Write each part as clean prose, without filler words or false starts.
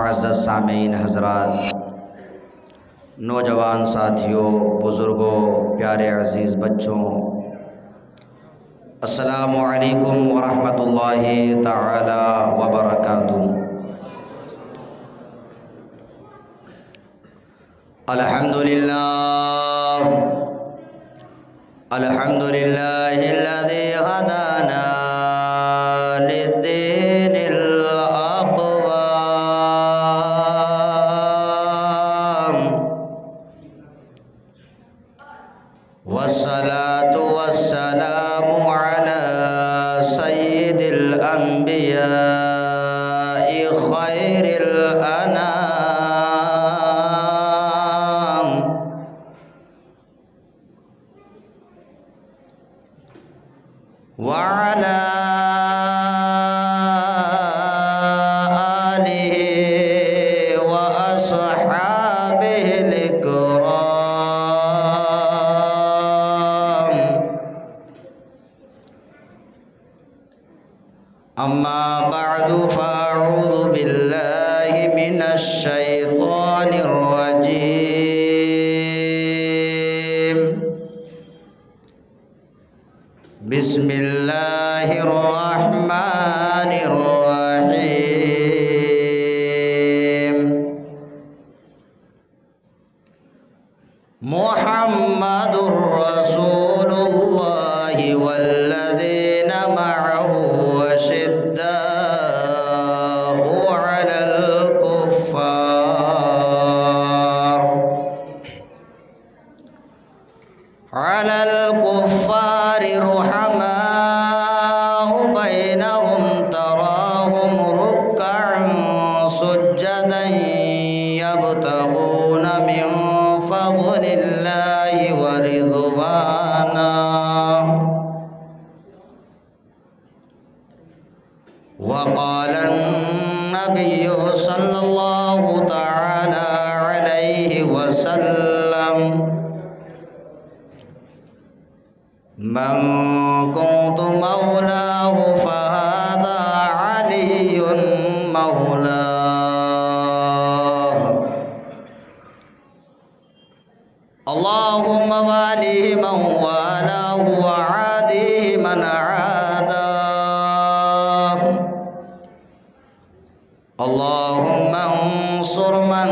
معزز سامعین حضرات، نوجوان ساتھیوں، بزرگوں، پیارے عزیز بچوں، السلام علیکم ورحمۃ اللہ تعالی وبرکاتہ۔ الحمد للہ الذی ہدانا للدین الاقوام، والصلاة والسلام علی سید الانبیاء خیر الانام، وعلى آله وأصحابه الكرام، أما بعد فأعوذ بالله من الشيطان الرجيم، بسم اللہ الرحمن الرحیم۔ محمد رسول اللہ والذین معه أشداء على الكفار رحماء بينهم، تراهم ركعا سجدا يبتغون من فضل الله ورضوانا، وقال النبي صلى الله تعالى عليه وسلم: من كنت مولاه فهذا علي مولاه، اللهم واليه من والاه وعاديه من عاداه، اللهم انصر من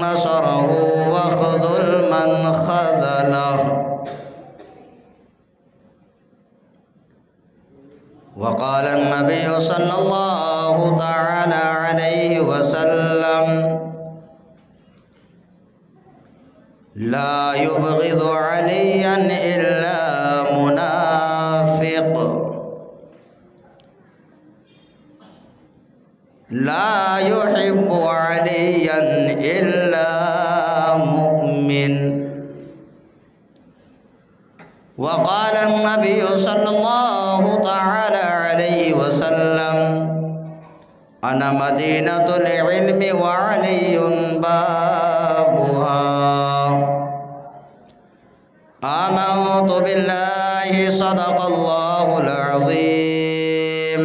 نصره واخذل من خذله، وقال النبي صلى الله تعالى عليه وسلم: لا يبغض عليا إلا منافق، لا يحب عليا إلا مؤمن، وقال النبي صلى الله تعالى عليه وسلم: أنا مدينة العلم وعلي بابها، آمنت بالله صدق الله العظيم،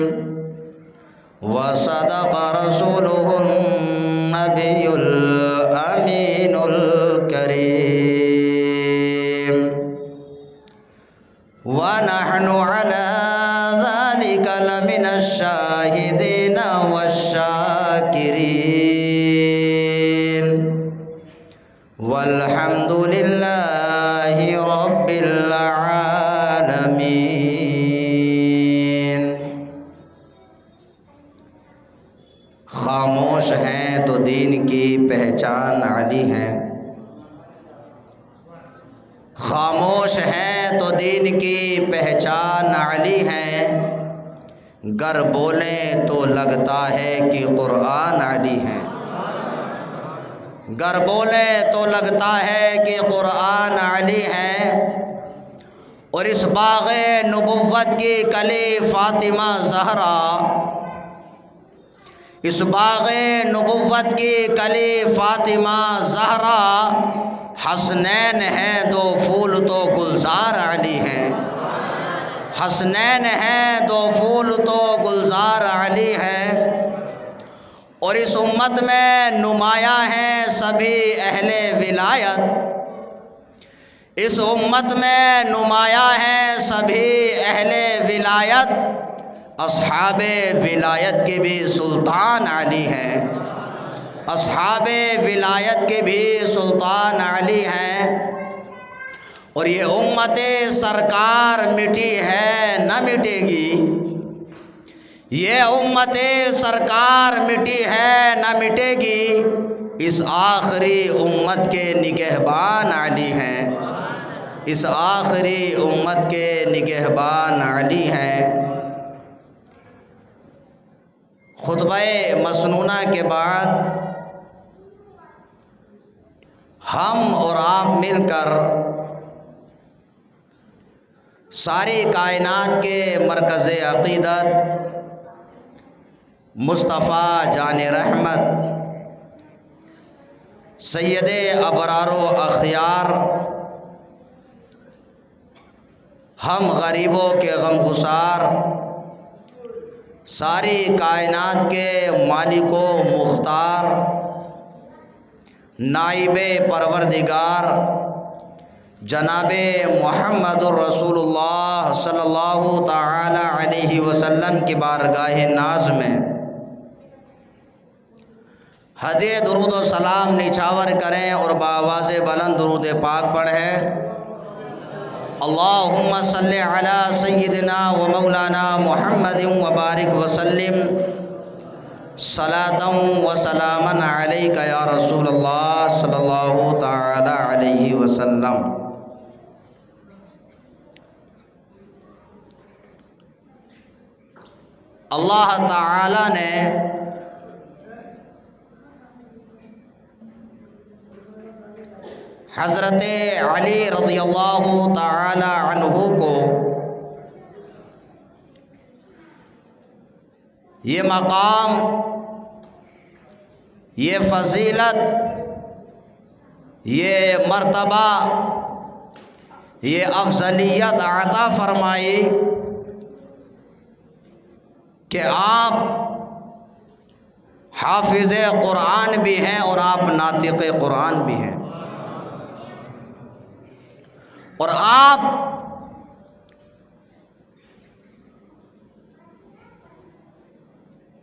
وصدق رسوله النبي الأمين الكريم، ونحن على ذلك لمن الشاهدين والشاكرين، والحمد لله رب العالمين۔ خاموش ہیں تو دین کی پہچان علی ہیں، خاموش ہیں تو دین کی پہچان علی ہیں، گر بولیں تو لگتا ہے کہ قرآن علی ہیں، گر بولیں تو لگتا ہے کہ قرآن علی ہیں، اور اس باغ نبوت کی کلی فاطمہ زہرا، اس باغ نبوت کی کلی فاطمہ زہرا، حسنین ہیں دو پھول تو گلزار علی ہیں، حسنین ہیں دو پھول تو گلزار علی ہیں، اور اس امت میں نمایاں ہیں سبھی اہل ولایت، اس امت میں نمایاں ہیں سبھی اہل ولایت، اصحاب ولایت کے بھی سلطان علی ہیں، اصحاب ولایت کے بھی سلطان علی ہیں۔ اور یہ امت سرکار مٹی ہے نہ مٹے گی، یہ امت سرکار مٹی ہے نہ مٹے گی، اس آخری امت کے نگہبان علی ہیں، اس آخری امت کے نگہبان علی ہیں۔ خطبہ مسنونہ کے بعد ہم اور آپ مل کر ساری کائنات کے مرکز عقیدت مصطفیٰ جان رحمت سید ابرار و اخیار، ہم غریبوں کے غم گسار، ساری کائنات کے مالک و مختار، نائب پروردگار جناب محمد الرسول اللہ صلی اللہ تعالی علیہ وسلم کی بارگاہ ناز میں ہدیہ درود و سلام نچھاور کریں اور بآواز بلند درود پاک پڑھیں۔ اللہم صلی علی سیدنا و مولانا محمد وبارک وسلم صلاۃ و سلاما علیک یا رسول اللہ صلی اللہ تعالی علیہ وسلم۔ اللہ تعالی نے حضرت علی رضی اللہ تعالی عنہ کو یہ مقام، یہ فضیلت، یہ مرتبہ، یہ افضلیت عطا فرمائی کہ آپ حافظ قرآن بھی ہیں اور آپ ناطق قرآن بھی ہیں، اور آپ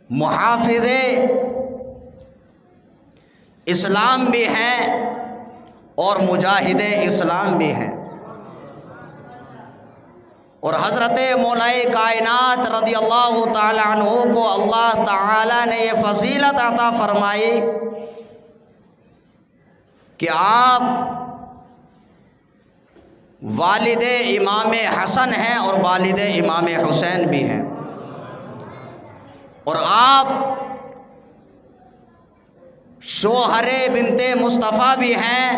محافظ اسلام بھی ہیں اور مجاہد اسلام بھی ہیں۔ اور حضرت مولا کائنات رضی اللہ تعالی عنہ کو اللہ تعالی نے یہ فضیلت عطا فرمائی کہ آپ والد امام حسن ہیں اور والد امام حسین بھی ہیں، اور آپ شوہر بنت مصطفیٰ بھی ہیں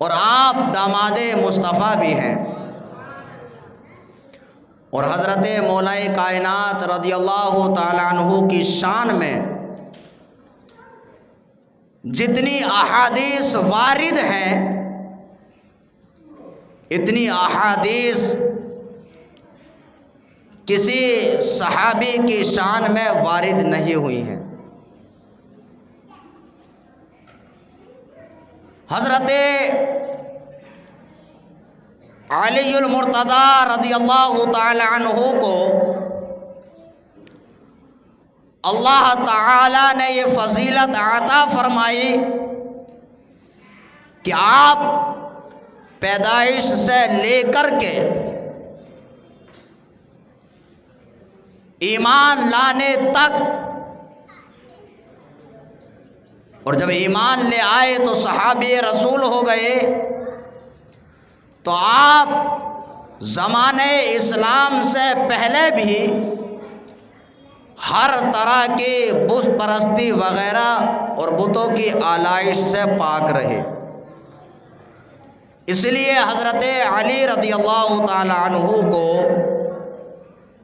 اور آپ داماد مصطفیٰ بھی ہیں۔ اور حضرت مولا کائنات رضی اللہ تعالی عنہ کی شان میں جتنی احادیث وارد ہیں اتنی احادیث کسی صحابی کی شان میں وارد نہیں ہوئی ہیں۔ حضرت علی المرتضی رضی اللہ تعالی عنہ کو اللہ تعالی نے یہ فضیلت عطا فرمائی کہ آپ پیدائش سے لے کر کے ایمان لانے تک، اور جب ایمان لے آئے تو صحابی رسول ہو گئے، تو آپ زمانے اسلام سے پہلے بھی ہر طرح کی بت پرستی وغیرہ اور بتوں کی آلائش سے پاک رہے۔ اس لیے حضرت علی رضی اللہ تعالی عنہ کو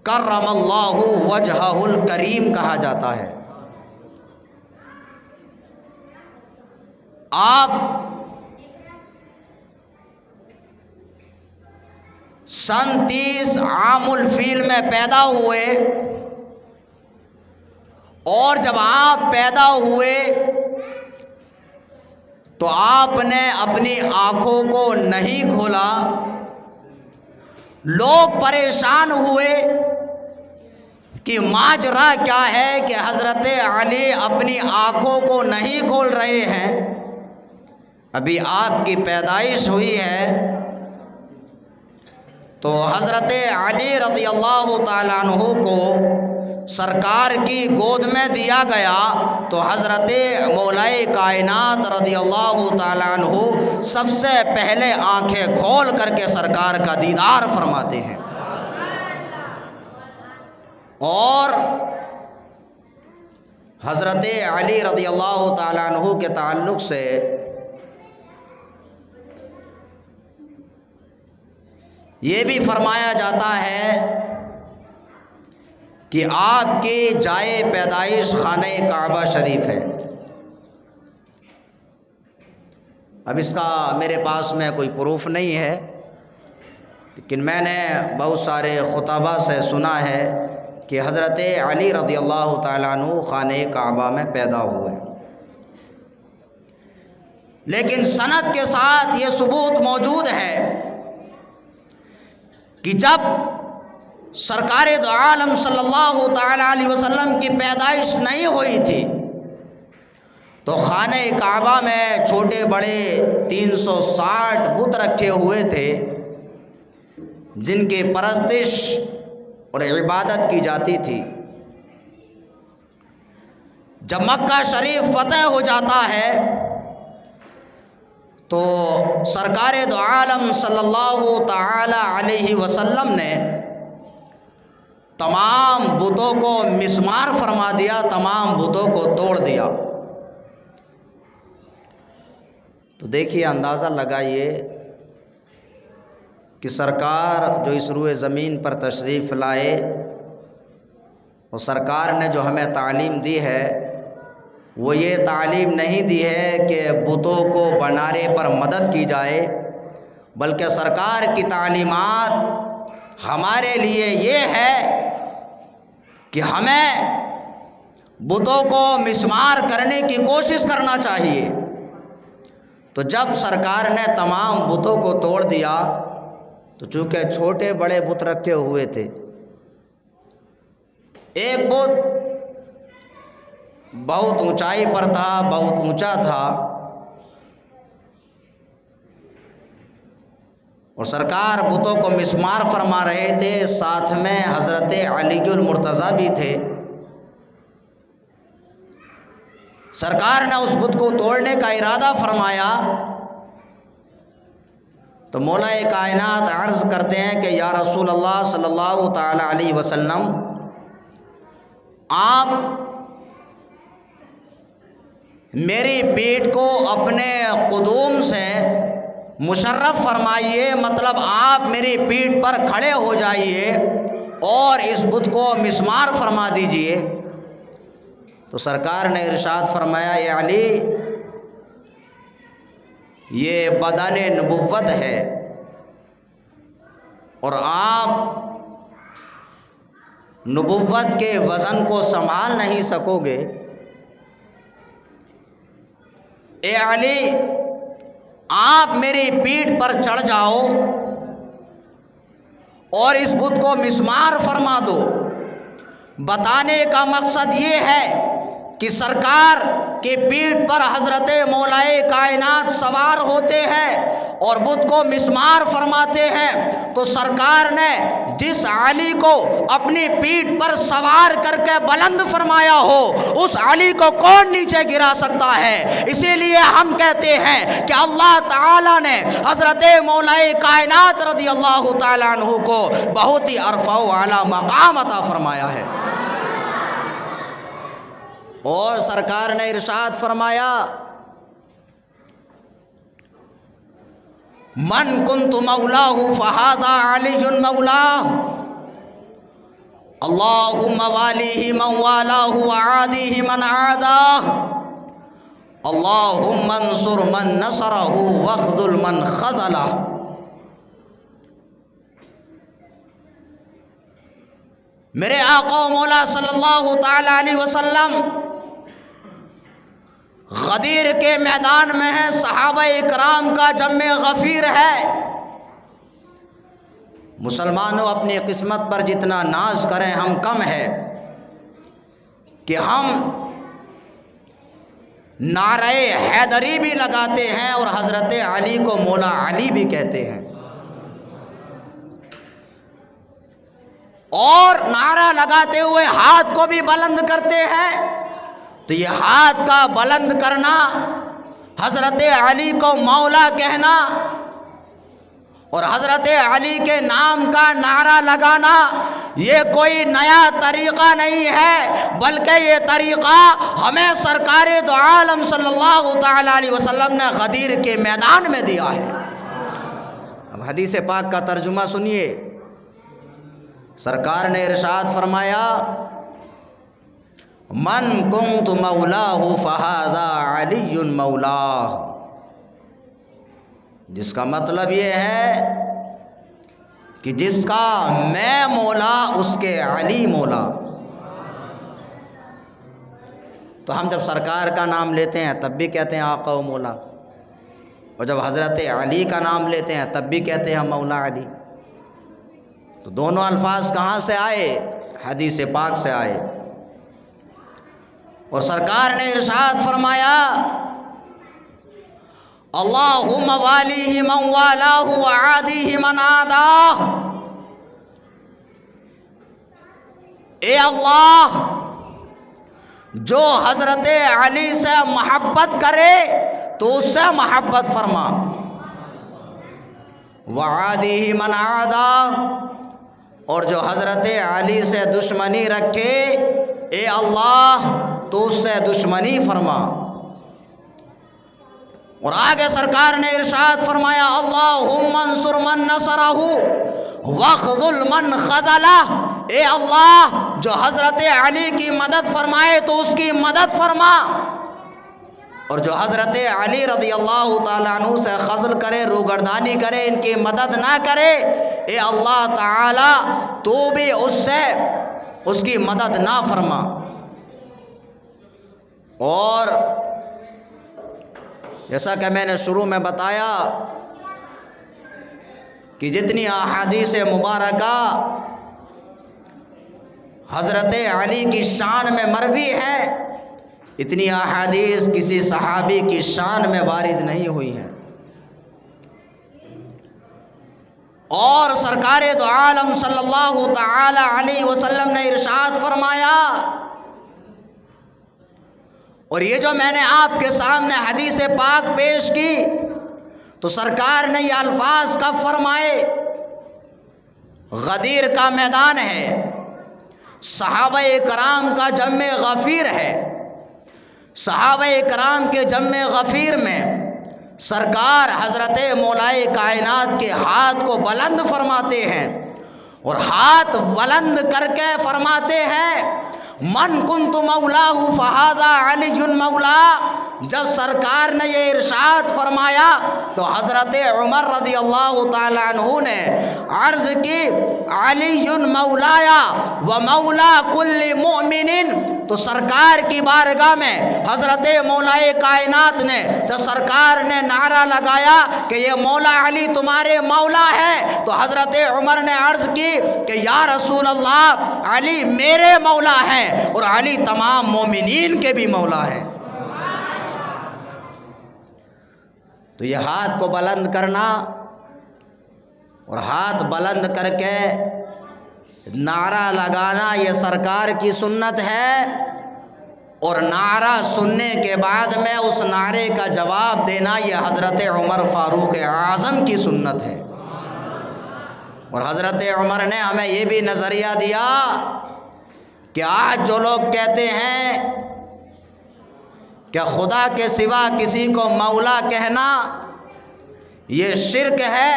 کرم اللہ وجہہ الکریم کہا جاتا ہے۔ آپ سن 30 عام الفیل میں پیدا ہوئے اور جب آپ پیدا ہوئے تو آپ نے اپنی آنکھوں کو نہیں کھولا. لوگ پریشان ہوئے کہ ماجرا کیا ہے کہ حضرت علی اپنی آنکھوں کو نہیں کھول رہے ہیں، ابھی آپ کی پیدائش ہوئی ہے. تو حضرت علی رضی اللہ تعالیٰ عنہ کو سرکار کی گود میں دیا گیا تو حضرت مولا کائنات رضی اللہ تعالیٰ عنہ سب سے پہلے آنکھیں کھول کر کے سرکار کا دیدار فرماتے ہیں. اور حضرت علی رضی اللہ تعالیٰ عنہ کے تعلق سے یہ بھی فرمایا جاتا ہے کہ آپ کی جائے پیدائش خانہ کعبہ شریف ہے. اب اس کا میرے پاس میں کوئی پروف نہیں ہے، لیکن میں نے بہت سارے خطباء سے سنا ہے کہ حضرت علی رضی اللہ تعالیٰ عنہ خانہ کعبہ میں پیدا ہوئے. لیکن سند کے ساتھ یہ ثبوت موجود ہے کہ جب سرکار دو عالم صلی اللہ تعالیٰ علیہ وسلم کی پیدائش نہیں ہوئی تھی تو خانہ کعبہ میں چھوٹے بڑے 360 بت رکھے ہوئے تھے جن کی پرستش اور عبادت کی جاتی تھی. جب مکہ شریف فتح ہو جاتا ہے تو سرکار دو عالم صلی اللہ تعالی علیہ وسلم نے تمام بتوں کو مسمار فرما دیا، تمام بتوں کو توڑ دیا. تو دیکھیے، اندازہ لگائیے کہ سرکار جو اس روئے زمین پر تشریف لائے، اور سرکار نے جو ہمیں تعلیم دی ہے وہ یہ تعلیم نہیں دی ہے کہ بتوں کو بنانے پر مدد کی جائے، بلکہ سرکار کی تعلیمات ہمارے لیے یہ ہے کہ ہمیں بتوں کو مسمار کرنے کی کوشش کرنا چاہیے. تو جب سرکار نے تمام بتوں کو توڑ دیا تو چونکہ چھوٹے بڑے بت رکھے ہوئے تھے، ایک بت بہت اونچائی پر تھا، بہت اونچا تھا، اور سرکار بتوں کو مسمار فرما رہے تھے. ساتھ میں حضرت علی المرتضیٰ بھی تھے. سرکار نے اس بت کو توڑنے کا ارادہ فرمایا تو مولا کائنات عرض کرتے ہیں کہ یا رسول اللہ صلی اللہ تعالی علیہ وسلم، آپ میری پیٹھ کو اپنے قدوم سے مشرف فرمائیے، مطلب آپ میری پیٹھ پر کھڑے ہو جائیے اور اس بت کو مسمار فرما دیجئے. تو سرکار نے ارشاد فرمایا، اے علی، یہ بدن نبوت ہے اور آپ نبوت کے وزن کو سنبھال نہیں سکو گے. اے علی، آپ میری پیٹھ پر چڑھ جاؤ اور اس بت کو مسمار فرما دو. بتانے کا مقصد یہ ہے کہ سرکار کے پیٹھ پر حضرت مولا کائنات سوار ہوتے ہیں اور بت کو مسمار فرماتے ہیں. تو سرکار نے جس علی کو اپنی پیٹھ پر سوار کر کے بلند فرمایا ہو، اس علی کو کون نیچے گرا سکتا ہے؟ اسی لیے ہم کہتے ہیں کہ اللہ تعالیٰ نے حضرت مولا کائنات رضی اللہ تعالیٰ عنہ کو بہت ہی عرفہ و اعلیٰ مقام عطا فرمایا ہے. اور سرکار نے ارشاد فرمایا، من کنت مولاہ فہذا علی مولاہ، اللہم والیہ من والاہ وعادیہ من عاداہ، اللہم انصر من نصرہ واخذل من خذلہ. میرے آقا و مولا صلی اللہ تعالی علیہ وسلم غدیر کے میدان میں ہیں، صحابہ اکرام کا جمع غفیر ہے۔ مسلمانوں اپنی قسمت پر جتنا ناز کریں ہم کم ہے کہ ہم نعرہ حیدری بھی لگاتے ہیں اور حضرت علی کو مولا علی بھی کہتے ہیں، اور نعرہ لگاتے ہوئے ہاتھ کو بھی بلند کرتے ہیں۔ تو یہ ہاتھ کا بلند کرنا، حضرت علی کو مولا کہنا اور حضرت علی کے نام کا نعرہ لگانا، یہ کوئی نیا طریقہ نہیں ہے، بلکہ یہ طریقہ ہمیں سرکار دو عالم صلی اللہ تعالی علیہ وسلم نے غدیر کے میدان میں دیا ہے۔ اب حدیث پاک کا ترجمہ سنیے۔ سرکار نے ارشاد فرمایا، من کنت مولاہ فہذا علی مولاہ، جس کا مطلب یہ ہے کہ جس کا میں مولا اس کے علی مولا۔ تو ہم جب سرکار کا نام لیتے ہیں تب بھی کہتے ہیں آقا و مولا، اور جب حضرت علی کا نام لیتے ہیں تب بھی کہتے ہیں مولا علی۔ تو دونوں الفاظ کہاں سے آئے؟ حدیث پاک سے آئے۔ اور سرکار نے ارشاد فرمایا، اللہم والیہ من والاہ وعادیہ من عاداہ، اے اللہ جو حضرت علی سے محبت کرے تو اس سے محبت فرما، وعادیہ من عاداہ، اور جو حضرت علی سے دشمنی رکھے اے اللہ تو اس سے دشمنی فرما۔ اور آگے سرکار نے ارشاد فرمایا، اللہم انصر من نصرہ واخذل من خذلہ، اے اللہ جو حضرت علی کی مدد فرمائے تو اس کی مدد فرما، اور جو حضرت علی رضی اللہ تعالیٰ عنہ سے خذل کرے، روگردانی کرے، ان کی مدد نہ کرے، اے اللہ تعالی تو بھی اس کی مدد نہ فرما۔ اور جیسا کہ میں نے شروع میں بتایا کہ جتنی احادیث مبارکہ حضرت علی کی شان میں مروی ہے، اتنی احادیث کسی صحابی کی شان میں وارد نہیں ہوئی ہیں۔ اور سرکار دو عالم صلی اللہ تعالی علیہ وسلم نے ارشاد فرمایا، اور یہ جو میں نے آپ کے سامنے حدیث پاک پیش کی تو سرکار نے یہ الفاظ کب فرمائے؟ غدیر کا میدان ہے، صحابہ کرام کا جمع غفیر ہے، صحابہ کرام کے جمع غفیر میں سرکار حضرت مولائے کائنات کے ہاتھ کو بلند فرماتے ہیں، اور ہاتھ بلند کر کے فرماتے ہیں، من کنت مولاہ فہذا علی مولا۔ جب سرکار نے یہ ارشاد فرمایا تو حضرت عمر رضی اللہ تعالیٰ عنہ نے عرض کی، علی مولایا و مولا کل مؤمن۔ تو سرکار کی بارگاہ میں حضرت مولائے کائنات نے، تو سرکار نے نعرہ لگایا کہ یہ مولا علی تمہارے مولا ہے، تو حضرت عمر نے عرض کی کہ یا رسول اللہ علی میرے مولا ہیں اور علی تمام مومنین کے بھی مولا ہیں۔ تو یہ ہاتھ کو بلند کرنا اور ہاتھ بلند کر کے نعرہ لگانا یہ سرکار کی سنت ہے، اور نعرہ سننے کے بعد میں اس نعرے کا جواب دینا یہ حضرت عمر فاروق اعظم کی سنت ہے۔ اور حضرت عمر نے ہمیں یہ بھی نظریہ دیا کہ آج جو لوگ کہتے ہیں کہ خدا کے سوا کسی کو مولا کہنا یہ شرک ہے،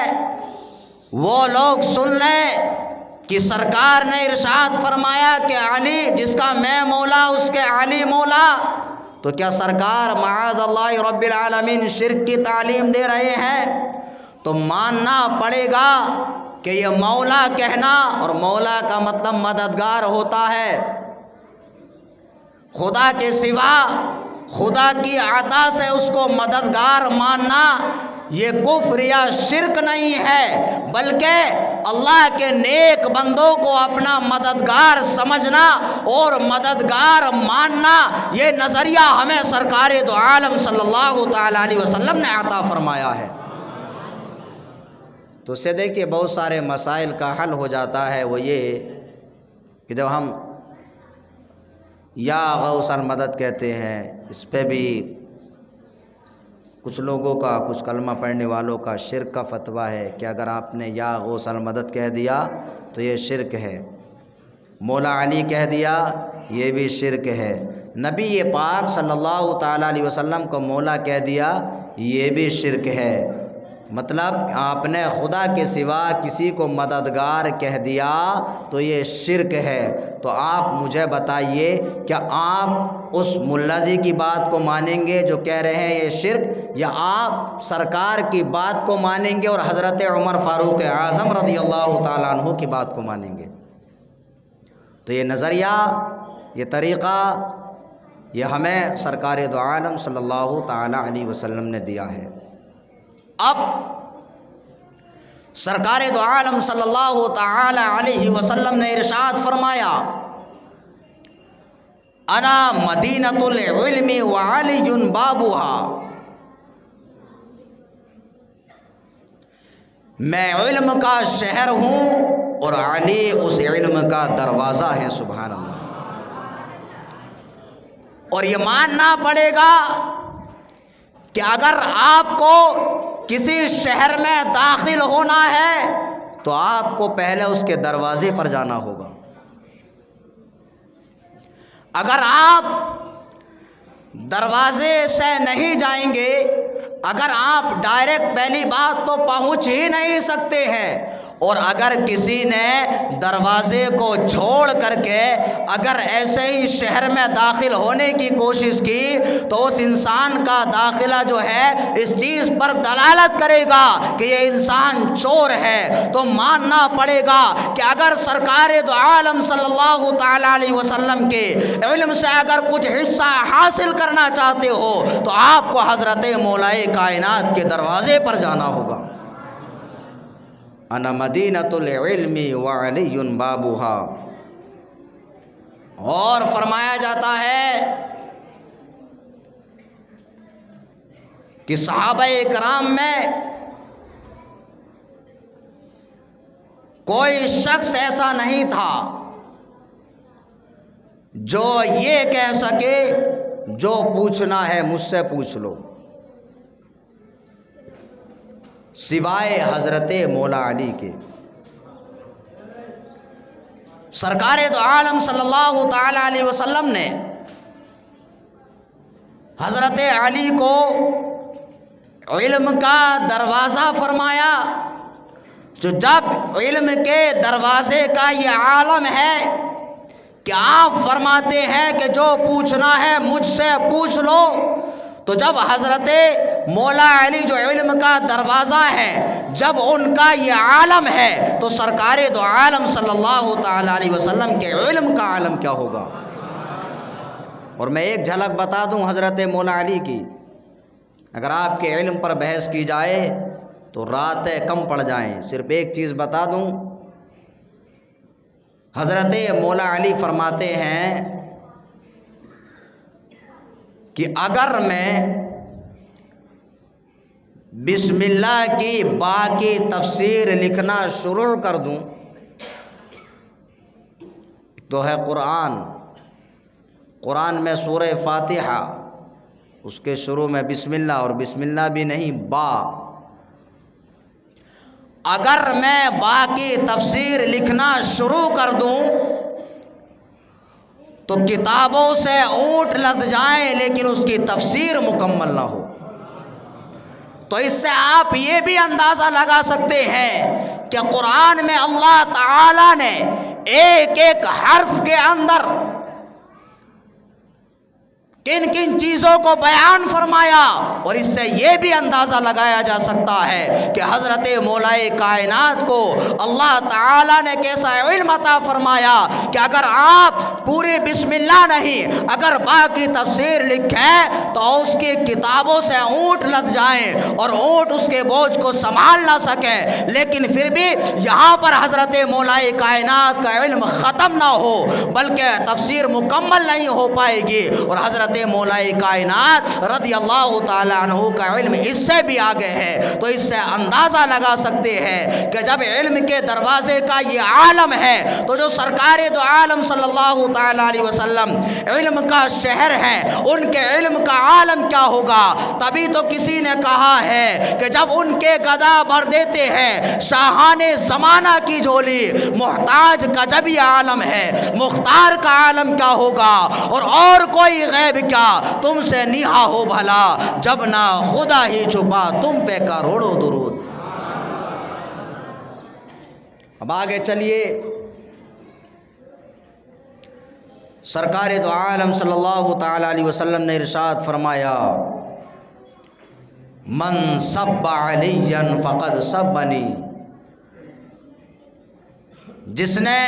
وہ لوگ سن لیں کہ سرکار نے ارشاد فرمایا کہ علی جس کا میں مولا اس کے علی مولا۔ تو کیا سرکار معاذ اللہ رب العالمین شرک کی تعلیم دے رہے ہیں؟ تو ماننا پڑے گا کہ یہ مولا کہنا، اور مولا کا مطلب مددگار ہوتا ہے، خدا کے سوا خدا کی عطا سے اس کو مددگار ماننا یہ کفر یا شرک نہیں ہے، بلکہ اللہ کے نیک بندوں کو اپنا مددگار سمجھنا اور مددگار ماننا، یہ نظریہ ہمیں سرکار دو عالم صلی اللہ تعالی علیہ وسلم نے عطا فرمایا ہے۔ تو اس سے دیکھیے بہت سارے مسائل کا حل ہو جاتا ہے، وہ یہ کہ جب ہم یا غوث المدد کہتے ہیں، اس پہ بھی کچھ لوگوں کا، کچھ کلمہ پڑھنے والوں کا شرک کا فتویٰ ہے کہ اگر آپ نے یا غوث المدد کہہ دیا تو یہ شرک ہے، مولا علی کہہ دیا یہ بھی شرک ہے، نبی پاک صلی اللہ تعالیٰ علیہ وسلم کو مولا کہہ دیا یہ بھی شرک ہے۔ مطلب آپ نے خدا کے سوا کسی کو مددگار کہہ دیا تو یہ شرک ہے۔ تو آپ مجھے بتائیے کیا آپ اس ملا جی کی بات کو مانیں گے جو کہہ رہے ہیں یہ شرک، یا آپ سرکار کی بات کو مانیں گے اور حضرت عمر فاروق اعظم رضی اللہ تعالیٰ عنہ کی بات کو مانیں گے؟ تو یہ نظریہ، یہ طریقہ، یہ ہمیں سرکار دو عالم صلی اللہ تعالیٰ علیہ وسلم نے دیا ہے۔ اب سرکار دو عالم صلی اللہ تعالی علیہ وسلم نے ارشاد فرمایا، انا مدینۃ العلم وعلی بابها، میں علم کا شہر ہوں اور علی اس علم کا دروازہ ہے۔ سبحان اللہ۔ اور یہ ماننا پڑے گا کہ اگر آپ کو کسی شہر میں داخل ہونا ہے تو آپ کو پہلے اس کے دروازے پر جانا ہوگا۔ اگر آپ دروازے سے نہیں جائیں گے، اگر آپ ڈائریکٹ پہلی بات تو پہنچ ہی نہیں سکتے ہیں، اور اگر کسی نے دروازے کو چھوڑ کر کے اگر ایسے ہی شہر میں داخل ہونے کی کوشش کی تو اس انسان کا داخلہ جو ہے اس چیز پر دلالت کرے گا کہ یہ انسان چور ہے۔ تو ماننا پڑے گا کہ اگر سرکار دو عالم صلی اللہ تعالی علیہ وسلم کے علم سے اگر کچھ حصہ حاصل کرنا چاہتے ہو تو آپ کو حضرت مولائے کائنات کے دروازے پر جانا ہوگا۔ انا مدینۃ العلم وعلی بابها۔ اور فرمایا جاتا ہے کہ صحابہ کرام میں کوئی شخص ایسا نہیں تھا جو یہ کہہ سکے جو پوچھنا ہے مجھ سے پوچھ لو، سوائے حضرت مولا علی کے۔ سرکار دو عالم صلی اللہ تعالی علیہ وسلم نے حضرت علی کو علم کا دروازہ فرمایا، جو جب علم کے دروازے کا یہ عالم ہے کہ آپ فرماتے ہیں کہ جو پوچھنا ہے مجھ سے پوچھ لو، تو جب حضرت مولا علی جو علم کا دروازہ ہے جب ان کا یہ عالم ہے تو سرکار دو عالم صلی اللہ تعالی علیہ وسلم کے علم کا عالم کیا ہوگا۔ اور میں ایک جھلک بتا دوں حضرت مولا علی کی، اگر آپ کے علم پر بحث کی جائے تو راتیں کم پڑ جائیں، صرف ایک چیز بتا دوں، حضرت مولا علی فرماتے ہیں کہ اگر میں بسم اللہ کی با کی تفسیر لکھنا شروع کر دوں تو ہے قرآن میں سورہ فاتحہ، اس کے شروع میں بسم اللہ، اور بسم اللہ بھی نہیں با، اگر میں با کی تفسیر لکھنا شروع کر دوں تو کتابوں سے اونٹ لد جائیں لیکن اس کی تفسیر مکمل نہ ہو۔ تو اس سے آپ یہ بھی اندازہ لگا سکتے ہیں کہ قرآن میں اللہ تعالی نے ایک ایک حرف کے اندر کن کن چیزوں کو بیان فرمایا، اور اس سے یہ بھی اندازہ لگایا جا سکتا ہے کہ حضرت مولا کائنات کو اللہ تعالیٰ نے کیسا علم عطا فرمایا کہ اگر آپ پورے بسم اللہ نہیں، اگر باقی تفسیر لکھیں تو اس کی کتابوں سے اونٹ لد جائیں اور اونٹ اس کے بوجھ کو سنبھال نہ سکیں، لیکن پھر بھی یہاں پر حضرت مولا کائنات کا علم ختم نہ ہو بلکہ تفسیر مکمل نہیں ہو پائے گی، اور حضرت مولا کائنات رضی اللہ تعالیٰ عنہ کا علم اس سے بھی آگے ہے۔ تو اس سے اندازہ لگا سکتے ہیں کہ جب علم کے دروازے کا یہ عالم ہے تو جو سرکار دو عالم صلی اللہ تعالیٰ علیہ وسلم علم کا شہر ہے، ان کے علم کا عالم کیا ہوگا؟ تبھی تو کسی نے کہا ہے کہ جب ان کے گدا بھر دیتے ہیں شاہان زمانہ کی جھولی، محتاج کا جب یہ عالم ہے، مختار کا عالم کیا ہوگا؟ اور کوئی غیب کیا تم سے نیہا ہو بھلا، جب نہ خدا ہی چھپا تم پہ کروڑوں درود۔ اب آگے چلیے، سرکار دو عالم صلی اللہ تعالی علیہ وسلم نے ارشاد فرمایا، من سب علی فقد سبنی، جس نے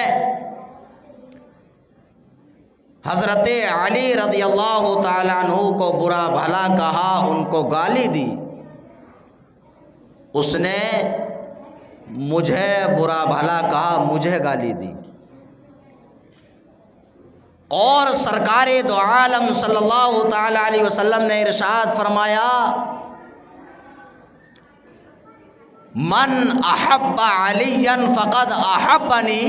حضرت علی رضی اللہ تعالیٰ عنہ کو برا بھلا کہا، ان کو گالی دی، اس نے مجھے برا بھلا کہا، مجھے گالی دی۔ اور سرکار دو عالم صلی اللہ تعالیٰ علیہ وسلم نے ارشاد فرمایا، من احب علی فقد احبنی،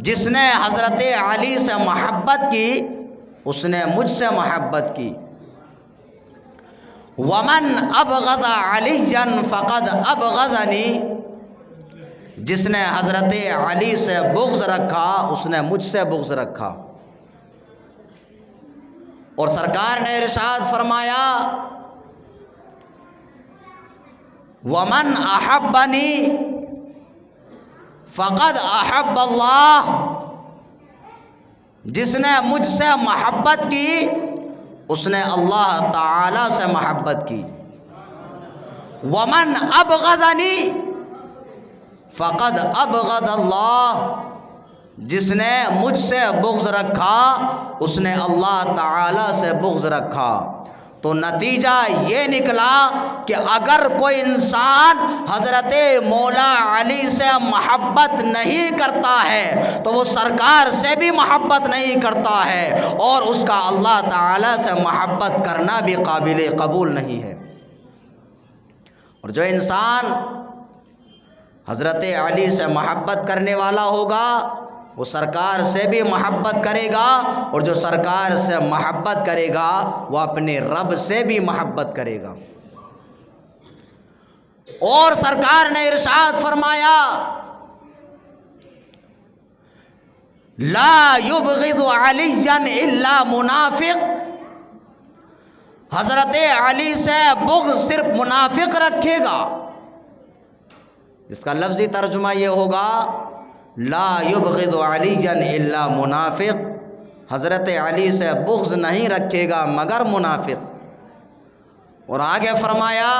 جس نے حضرت علی سے محبت کی اس نے مجھ سے محبت کی۔ ومن ابغض علی فقد ابغضنی، جس نے حضرت علی سے بغض رکھا اس نے مجھ سے بغض رکھا۔ اور سرکار نے ارشاد فرمایا، ومن احبنی فقد احب اللہ، جس نے مجھ سے محبت کی اس نے اللہ تعالی سے محبت کی۔ ومن ابغضنی فقد ابغض اللہ، جس نے مجھ سے بغض رکھا اس نے اللہ تعالی سے بغض رکھا۔ تو نتیجہ یہ نکلا کہ اگر کوئی انسان حضرت مولا علی سے محبت نہیں کرتا ہے تو وہ سرکار سے بھی محبت نہیں کرتا ہے، اور اس کا اللہ تعالی سے محبت کرنا بھی قابل قبول نہیں ہے۔ اور جو انسان حضرت علی سے محبت کرنے والا ہوگا وہ سرکار سے بھی محبت کرے گا، اور جو سرکار سے محبت کرے گا وہ اپنے رب سے بھی محبت کرے گا۔ اور سرکار نے ارشاد فرمایا، لا یبغض علی الا منافق، حضرت علی سے بغض صرف منافق رکھے گا۔ اس کا لفظی ترجمہ یہ ہوگا، لا یبغض علی الا منافق، حضرت علی سے بغض نہیں رکھے گا مگر منافق۔ اور آگے فرمایا،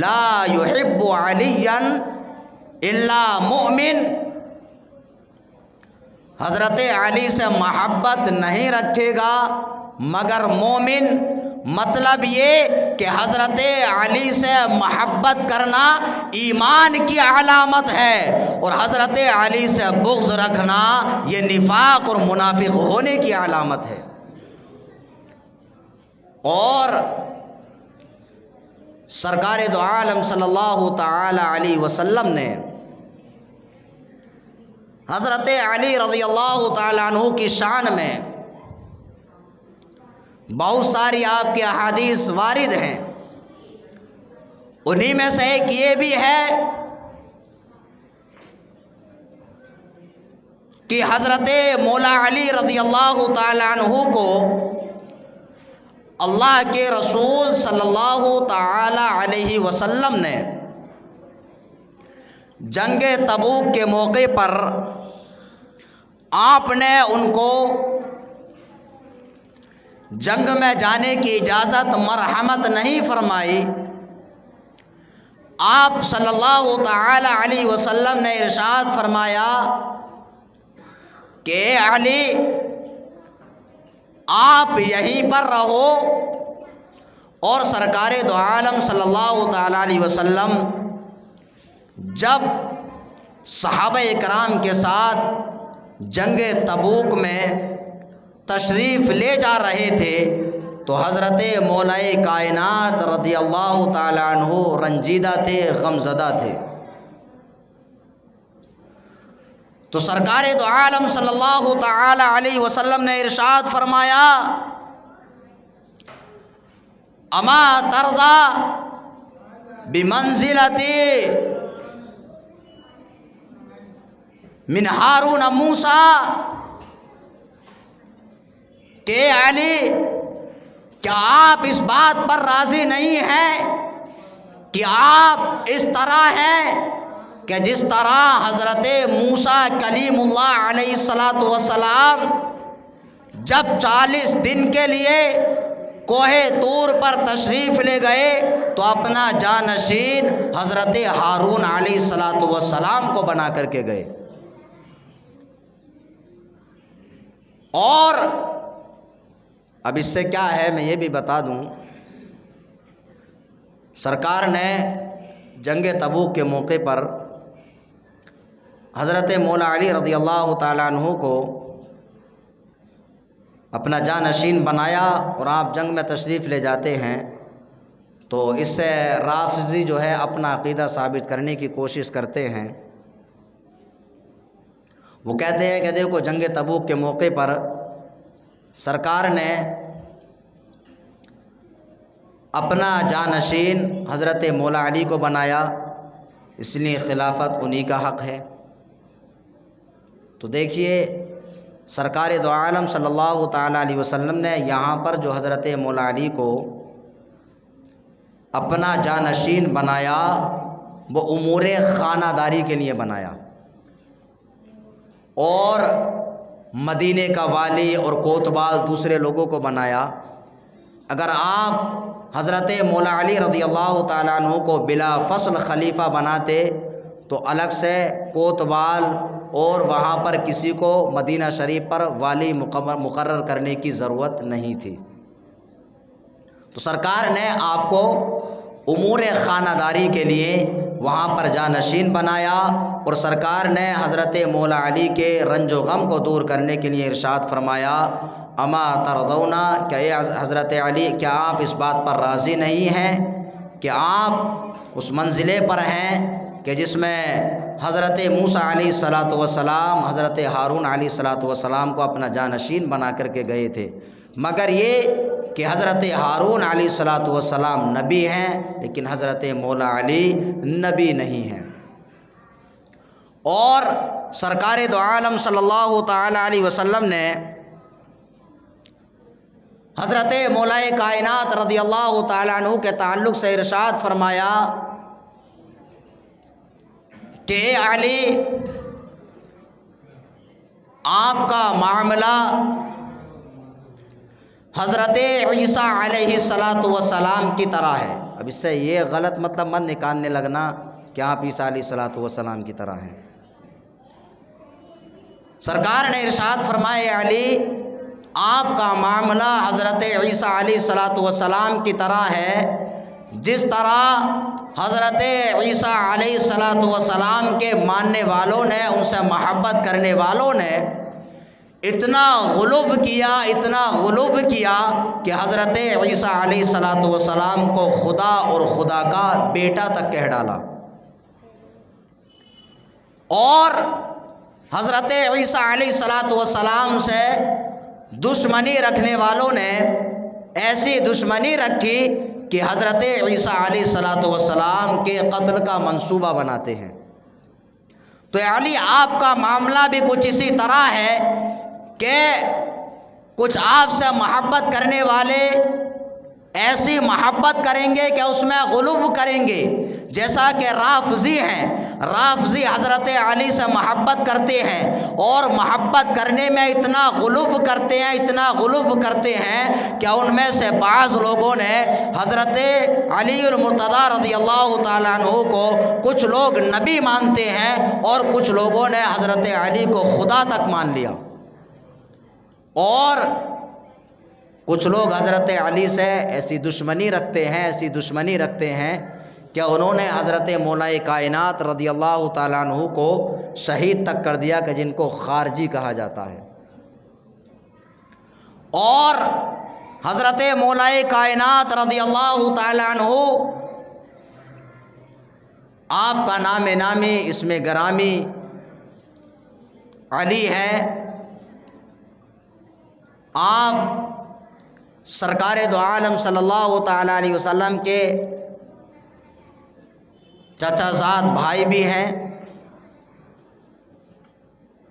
لا یحب علی الا مؤمن، حضرت علی سے محبت نہیں رکھے گا مگر مومن۔ مطلب یہ کہ حضرت علی سے محبت کرنا ایمان کی علامت ہے، اور حضرت علی سے بغض رکھنا یہ نفاق اور منافق ہونے کی علامت ہے۔ اور سرکار دو عالم صلی اللہ تعالی علیہ وسلم نے حضرت علی رضی اللہ تعالی عنہ کی شان میں بہت ساری آپ کی احادیث وارد ہیں، انہی میں سے ایک یہ بھی ہے کہ حضرت مولا علی رضی اللہ تعالی عنہ کو اللہ کے رسول صلی اللہ تعالی علیہ وسلم نے جنگ تبوک کے موقع پر آپ نے ان کو جنگ میں جانے کی اجازت مرحمت نہیں فرمائی، آپ صلی اللہ تعالی علیہ وسلم نے ارشاد فرمایا کہ اے علی آپ یہیں پر رہو، اور سرکار دو عالم صلی اللہ تعالی علیہ وسلم جب صحابہ اکرام کے ساتھ جنگ تبوک میں تشریف لے جا رہے تھے تو حضرت مولا کائنات رضی اللہ تعالی عنہ رنجیدہ تھے، غمزدہ تھے۔ تو سرکار دو عالم صلی اللہ تعالی علیہ وسلم نے ارشاد فرمایا اما ترضا بمنزلتی من ہارون موسیٰ، کہ علی کیا آپ اس بات پر راضی نہیں ہیں کہ آپ اس طرح ہیں کہ جس طرح حضرت موسیٰ کلیم اللہ علیہ السلام جب 40 دن کے لیے کوہ طور پر تشریف لے گئے تو اپنا جانشین حضرت ہارون علیہ السلام کو بنا کر کے گئے؟ اور اب اس سے کیا ہے میں یہ بھی بتا دوں، سرکار نے جنگ تبوک کے موقع پر حضرت مولا علی رضی اللہ تعالیٰ عنہ کو اپنا جانشین بنایا، اور آپ جنگ میں تشریف لے جاتے ہیں تو اس سے رافضی جو ہے اپنا عقیدہ ثابت کرنے کی کوشش کرتے ہیں۔ وہ کہتے ہیں کہ دیکھو جنگ تبوک کے موقع پر سرکار نے اپنا جانشین حضرت مولا علی کو بنایا، اس لیے خلافت انہی کا حق ہے۔ تو دیکھیے سرکار دو عالم صلی اللہ تعالیٰ علیہ وسلم نے یہاں پر جو حضرت مولا علی کو اپنا جانشین بنایا وہ امور خانہ داری کے لیے بنایا، اور مدینے کا والی اور کوتوال دوسرے لوگوں کو بنایا۔ اگر آپ حضرت مولا علی رضی اللہ تعالیٰ عنہ کو بلا فصل خلیفہ بناتے تو الگ سے کوتوال اور وہاں پر کسی کو مدینہ شریف پر والی مقرر کرنے کی ضرورت نہیں تھی۔ تو سرکار نے آپ کو امور خانہ داری کے لیے وہاں پر جانشین بنایا، اور سرکار نے حضرت مولا علی کے رنج و غم کو دور کرنے کے لیے ارشاد فرمایا اما ترضون، کہ اے حضرت علی کیا آپ اس بات پر راضی نہیں ہیں کہ آپ اس منزلے پر ہیں کہ جس میں حضرت موسیٰ علیہ السلام حضرت ہارون علیہ السلام کو اپنا جانشین بنا کر کے گئے تھے، مگر یہ کہ حضرت ہارون علیہ السلام نبی ہیں لیکن حضرت مولا علی نبی نہیں ہیں۔ اور سرکار دو عالم صلی اللہ تعالی علیہ وسلم نے حضرت مولا کائنات رضی اللہ تعالی عنہ کے تعلق سے ارشاد فرمایا کہ اے علی آپ کا معاملہ حضرت عیسیٰ علیہ السلام کی طرح ہے۔ اب اس سے یہ غلط مطلب مت نکالنے لگنا کہ آپ عیسیٰ علیہ السلام کی طرح ہیں۔ سرکار نے ارشاد فرمایا علی آپ کا معاملہ حضرت عیسیٰ علیہ السلام کی طرح ہے، جس طرح حضرت عیسیٰ علیہ السلام کے ماننے والوں نے، ان سے محبت کرنے والوں نے اتنا غلو کیا کہ حضرت عیسیٰ علیہ السلام کو خدا اور خدا کا بیٹا تک کہہ ڈالا، اور حضرت عیسیٰ علیہ السلام سے دشمنی رکھنے والوں نے ایسی دشمنی رکھی کہ حضرت عیسیٰ علیہ السلام کے قتل کا منصوبہ بناتے ہیں۔ تو علی آپ کا معاملہ بھی کچھ اسی طرح ہے کہ کچھ آپ سے محبت کرنے والے ایسی محبت کریں گے کہ اس میں غلو کریں گے، جیسا کہ رافضی ہیں رافضی حضرت علی سے محبت کرتے ہیں اور محبت کرنے میں اتنا غلو کرتے ہیں کہ ان میں سے بعض لوگوں نے حضرت علی المرتضیٰ رضی اللہ تعالیٰ عنہ کو کچھ لوگ نبی مانتے ہیں اور کچھ لوگوں نے حضرت علی کو خدا تک مان لیا، اور کچھ لوگ حضرت علی سے ایسی دشمنی رکھتے ہیں کہ انہوں نے حضرت مولا کائنات رضی اللہ تعالیٰ عنہ کو شہید تک کر دیا کہ جن کو خارجی کہا جاتا ہے۔ اور حضرت مولا کائنات رضی اللہ تعالیٰ عنہ آپ کا نام نامی اسم گرامی علی ہے، آپ سرکار دو عالم صلی اللہ تعالیٰ علیہ وسلم کے چچا زاد بھائی بھی ہیں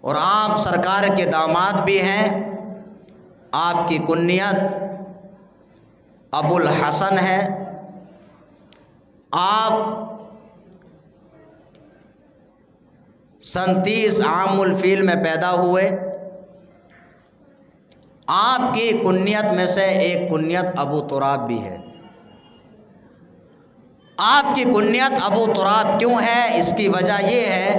اور آپ سرکار کے داماد بھی ہیں۔ آپ کی کنیت ابو الحسن ہے۔ آپ 37 عام الفیل میں پیدا ہوئے۔ آپ کی کنیت میں سے ایک کنیت ابو تراب بھی ہے۔ آپ کی کنیت ابو تراب کیوں ہے؟ اس کی وجہ یہ ہے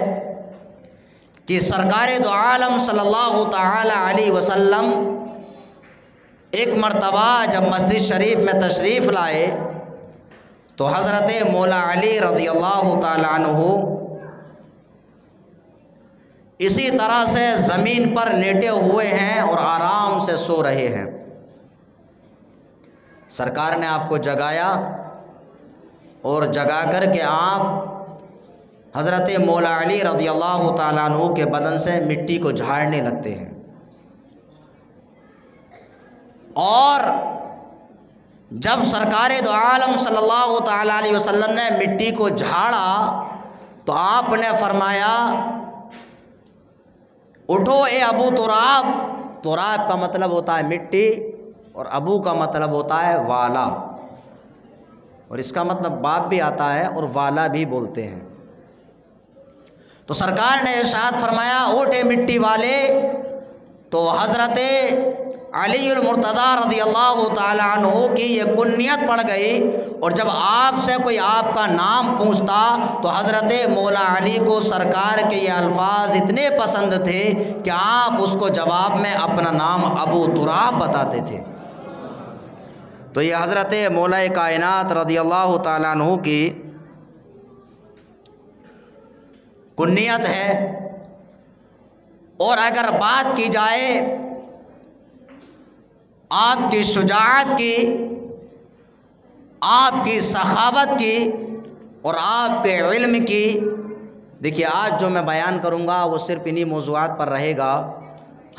کہ سرکار دو عالم صلی اللہ تعالی علیہ وسلم ایک مرتبہ جب مسجد شریف میں تشریف لائے تو حضرت مولا علی رضی اللہ تعالی عنہ اسی طرح سے زمین پر لیٹے ہوئے ہیں اور آرام سے سو رہے ہیں۔ سرکار نے آپ کو جگایا اور جگا کر کے آپ حضرت مولا علی رضی اللہ تعالیٰ عنہ کے بدن سے مٹی کو جھاڑنے لگتے ہیں، اور جب سرکار دو عالم صلی اللہ تعالیٰ علیہ وسلم نے مٹی کو جھاڑا تو آپ نے فرمایا اٹھو اے ابو تراب۔ تراب کا مطلب ہوتا ہے مٹی اور ابو کا مطلب ہوتا ہے والا، اور اس کا مطلب باپ بھی آتا ہے اور والا بھی بولتے ہیں۔ تو سرکار نے ارشاد فرمایا اٹھے مٹی والے، تو حضرت علی المرتضیٰ رضی اللہ تعالی عنہ کی یہ کنیت پڑ گئی، اور جب آپ سے کوئی آپ کا نام پوچھتا تو حضرت مولا علی کو سرکار کے یہ الفاظ اتنے پسند تھے کہ آپ اس کو جواب میں اپنا نام ابو تراب بتاتے تھے۔ تو یہ حضرت مولا کائنات رضی اللہ تعالیٰ عنہ کی کنیت ہے۔ اور اگر بات کی جائے آپ کی شجاعت کی، آپ کی سخاوت کی اور آپ کے علم کی، دیکھیے آج جو میں بیان کروں گا وہ صرف انہی موضوعات پر رہے گا۔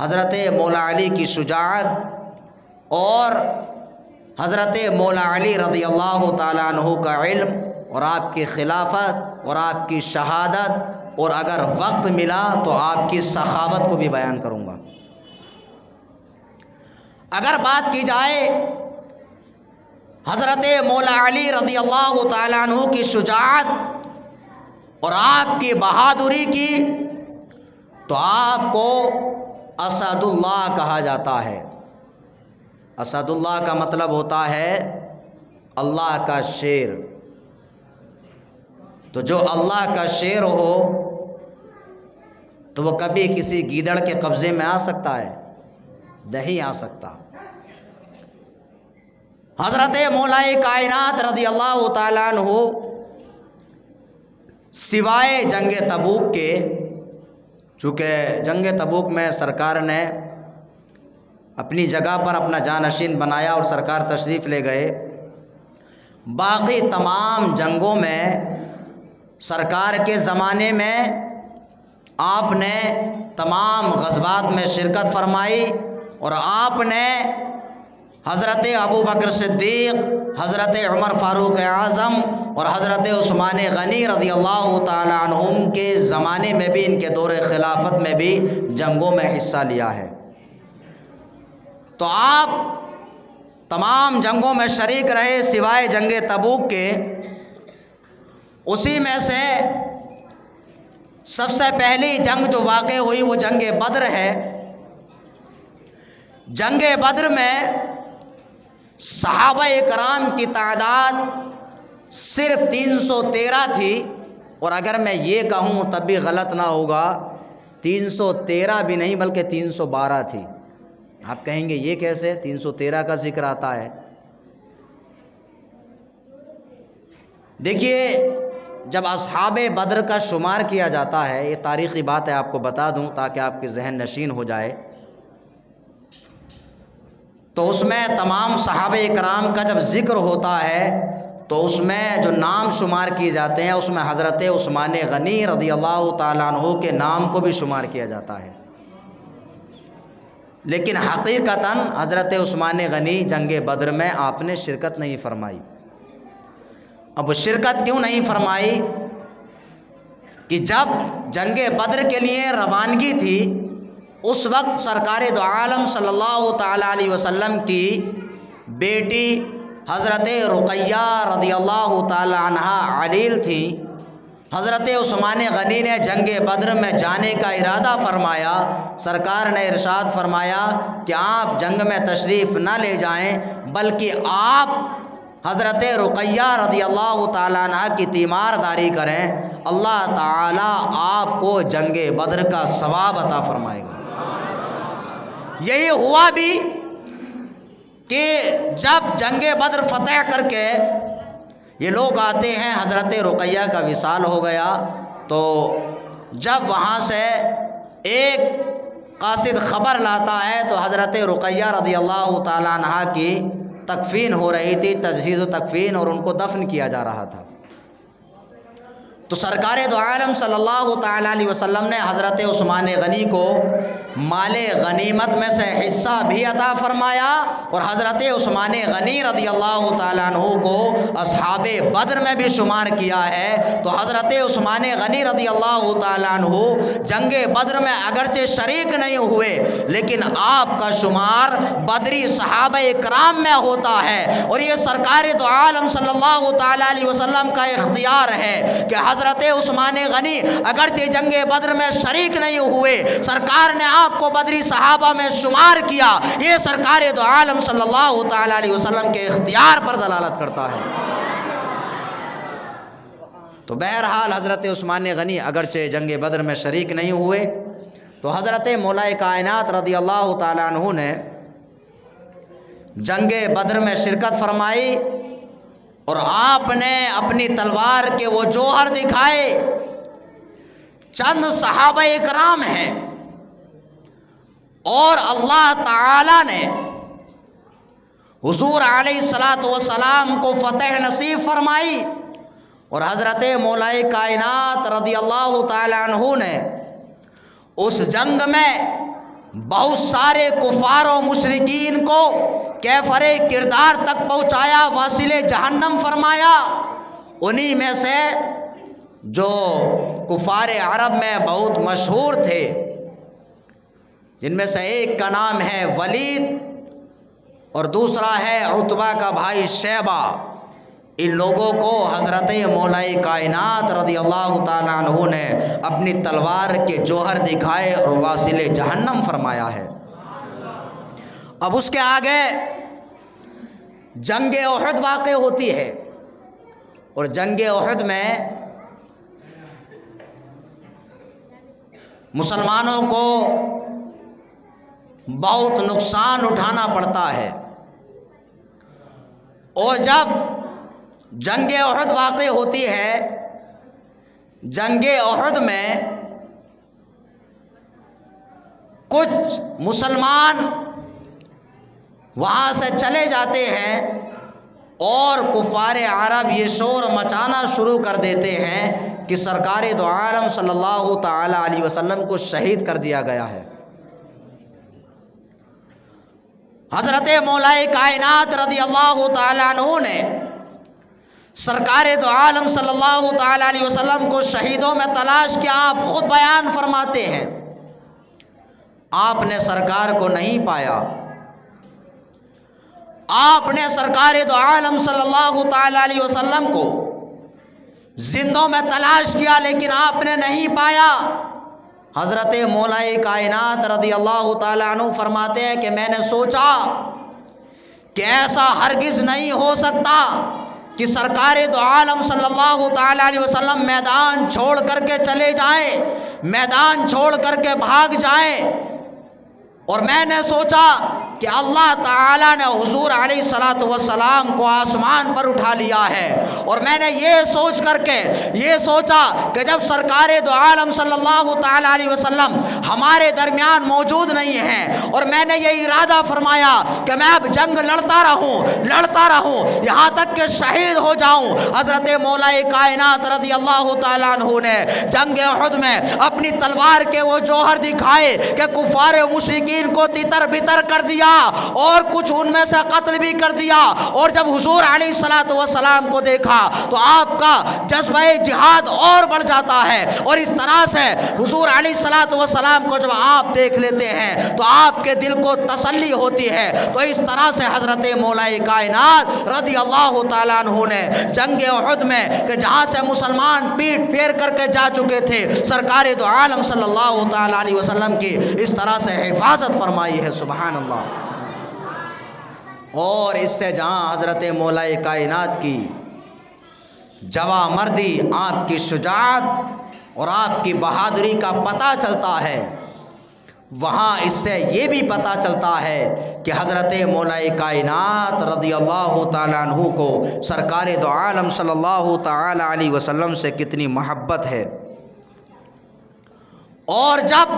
حضرت مولا علی کی شجاعت اور حضرت مولا علی رضی اللہ تعالیٰ عنہ کا علم اور آپ کی خلافت اور آپ کی شہادت، اور اگر وقت ملا تو آپ کی سخاوت کو بھی بیان کروں گا۔ اگر بات کی جائے حضرت مولا علی رضی اللہ تعالیٰ عنہ کی شجاعت اور آپ کی بہادری کی، تو آپ کو اسد اللہ کہا جاتا ہے۔ اسد اللہ کا مطلب ہوتا ہے اللہ کا شیر۔ تو جو اللہ کا شیر ہو تو وہ کبھی کسی گیدڑ کے قبضے میں آ سکتا ہے؟ نہیں آ سکتا۔ حضرت مولا کائنات رضی اللہ تعالیٰ عنہ سوائے جنگ تبوک کے، چونکہ جنگ تبوک میں سرکار نے اپنی جگہ پر اپنا جانشین بنایا اور سرکار تشریف لے گئے، باقی تمام جنگوں میں سرکار کے زمانے میں آپ نے تمام غزوات میں شرکت فرمائی، اور آپ نے حضرت ابو بکر صدیق، حضرت عمر فاروق اعظم اور حضرت عثمان غنی رضی اللہ تعالی عنہم کے زمانے میں بھی، ان کے دور خلافت میں بھی جنگوں میں حصہ لیا ہے۔ تو آپ تمام جنگوں میں شریک رہے سوائے جنگ تبوک کے۔ اسی میں سے سب سے پہلی جنگ جو واقع ہوئی وہ جنگ بدر ہے۔ جنگ بدر میں صحابہ کرام کی تعداد صرف 313 تھی، اور اگر میں یہ کہوں تب بھی غلط نہ ہوگا، 313 بھی نہیں بلکہ 312 تھی۔ آپ کہیں گے یہ کیسے 313 کا ذکر آتا ہے؟ دیکھیے، جب اصحاب بدر کا شمار کیا جاتا ہے، یہ تاریخی بات ہے، آپ کو بتا دوں تاکہ آپ کے ذہن نشین ہو جائے، تو اس میں تمام صحابہ کرام کا جب ذکر ہوتا ہے تو اس میں جو نام شمار کیے جاتے ہیں اس میں حضرت عثمان غنی رضی اللہ تعالیٰ عنہ کے نام کو بھی شمار کیا جاتا ہے، لیکن حقیقتاً حضرت عثمان غنی جنگ بدر میں آپ نے شرکت نہیں فرمائی۔ اب شرکت کیوں نہیں فرمائی؟ کہ جب جنگ بدر کے لیے روانگی تھی اس وقت سرکار دو عالم صلی اللہ تعالیٰ علیہ وسلم کی بیٹی حضرت رقیہ رضی اللہ تعالیٰ عنہا علیل تھی۔ حضرت عثمان غنی نے جنگ بدر میں جانے کا ارادہ فرمایا، سرکار نے ارشاد فرمایا کہ آپ جنگ میں تشریف نہ لے جائیں بلکہ آپ حضرت رقیہ رضی اللہ تعالیٰ عنہ کی تیمارداری کریں، اللہ تعالیٰ آپ کو جنگ بدر کا ثواب عطا فرمائے گا۔ یہی ہوا بھی کہ جب جنگ بدر فتح کر کے یہ لوگ آتے ہیں، حضرت رقیہ کا وصال ہو گیا، تو جب وہاں سے ایک قاصد خبر لاتا ہے تو حضرت رقیہ رضی اللہ تعالیٰ عنہ کی تکفین ہو رہی تھی، تجہیز و تکفین، اور ان کو دفن کیا جا رہا تھا۔ تو سرکار دو عالم صلی اللہ تعالیٰ علیہ وسلم نے حضرت عثمان غنی کو مال غنیمت میں سے حصہ بھی عطا فرمایا، اور حضرت عثمان غنی رضی اللہ تعالیٰ عنہ کو اصحاب بدر میں بھی شمار کیا ہے۔ تو حضرت عثمان غنی رضی اللہ تعالیٰ عنہ جنگ بدر میں اگرچہ شریک نہیں ہوئے لیکن آپ کا شمار بدری صحابہ کرام میں ہوتا ہے، اور یہ سرکار دو عالم صلی اللہ تعالیٰ علیہ وسلم کا اختیار ہے کہ حضرت عثمان غنی اگرچہ جنگ بدر میں شریک نہیں ہوئے، سرکار نے آپ کو بدری صحابہ میں شمار کیا، یہ سرکار دو عالم صلی اللہ تعالیٰ علیہ وسلم کے اختیار پر دلالت کرتا ہے۔ تو بہرحال حضرت عثمان غنی اگرچہ جنگ بدر میں شریک نہیں ہوئے، تو حضرت مولا کائنات رضی اللہ تعالیٰ عنہ نے جنگ بدر میں شرکت فرمائی، اور آپ نے اپنی تلوار کے وہ جوہر دکھائے۔ چند صحابہ کرام ہیں اور اللہ تعالی نے حضور علیہ السلام کو فتح نصیب فرمائی، اور حضرت مولا کائنات رضی اللہ تعالی عنہ نے اس جنگ میں بہت سارے کفار و مشرکین کو کیفر کردار تک پہنچایا، واصل جہنم فرمایا۔ انہی میں سے جو کفار عرب میں بہت مشہور تھے، جن میں سے ایک کا نام ہے ولید اور دوسرا ہے عتبہ کا بھائی شیبہ، ان لوگوں کو حضرت مولا کائنات رضی اللہ تعالیٰ عنہ نے اپنی تلوار کے جوہر دکھائے اور واصل جہنم فرمایا ہے۔ اب اس کے آگے جنگ احد واقع ہوتی ہے، اور جنگ احد میں مسلمانوں کو بہت نقصان اٹھانا پڑتا ہے، اور جب جنگ احد واقع ہوتی ہے، جنگ احد میں کچھ مسلمان وہاں سے چلے جاتے ہیں اور کفار عرب یہ شور مچانا شروع کر دیتے ہیں کہ سرکار دو عالم صلی اللہ تعالی علیہ وسلم کو شہید کر دیا گیا ہے۔ حضرت مولا کائنات رضی اللہ تعالی عنہ نے سرکار دو عالم صلی اللہ تعالی علیہ وسلم کو شہیدوں میں تلاش کیا۔ آپ خود بیان فرماتے ہیں، آپ نے سرکار کو نہیں پایا۔ آپ نے سرکار دو عالم صلی اللہ تعالی علیہ وسلم کو زندوں میں تلاش کیا لیکن آپ نے نہیں پایا۔ حضرت مولا کائنات رضی اللہ تعالیٰ عنہ فرماتے ہیں کہ میں نے سوچا کہ ایسا ہرگز نہیں ہو سکتا کہ سرکار دو عالم صلی اللہ تعالیٰ علیہ وسلم میدان چھوڑ کر کے چلے جائیں، میدان چھوڑ کر کے بھاگ جائیں، اور میں نے سوچا کہ اللہ تعالیٰ نے حضور علیہ الصلوۃ والسلام کو آسمان پر اٹھا لیا ہے، اور میں نے یہ سوچ کر کے یہ سوچا کہ جب سرکار دو عالم صلی اللہ تعالیٰ علیہ وسلم ہمارے درمیان موجود نہیں ہیں، اور میں نے یہ ارادہ فرمایا کہ میں اب جنگ لڑتا رہوں یہاں تک کہ شہید ہو جاؤں۔ حضرت مولا کائنات رضی اللہ تعالیٰ عنہ نے جنگ احد میں اپنی تلوار کے وہ جوہر دکھائے کہ کفار و مشرکین کو تتر بتر کر دیا اور کچھ ان میں سے قتل بھی کر دیا، اور جب حضور علیہ الصلوۃ والسلام کو دیکھا تو آپ کا جذبہ جہاد اور بڑھ جاتا ہے، اور اس طرح سے حضور علیہ الصلوۃ والسلام کو جب آپ دیکھ لیتے ہیں تو آپ کے دل کو تسلی ہوتی ہے۔ تو اس طرح سے حضرت مولا کائنات رضی اللہ تعالیٰ عنہ نے جنگ احد میں کہ جہاں سے مسلمان پیٹ پھیر کر کے جا چکے تھے، سرکار دو عالم صلی اللہ تعالیٰ علیہ وسلم کی اس طرح سے حفاظت فرمائی ہے، سبحان اللہ۔ اور اس سے جہاں حضرت مولا کائنات کی جواں مردی، آپ کی شجاعت اور آپ کی بہادری کا پتہ چلتا ہے، وہاں اس سے یہ بھی پتہ چلتا ہے کہ حضرت مولا کائنات رضی اللہ تعالیٰ عنہ کو سرکار دو عالم صلی اللہ تعالیٰ علیہ وسلم سے کتنی محبت ہے۔ اور جب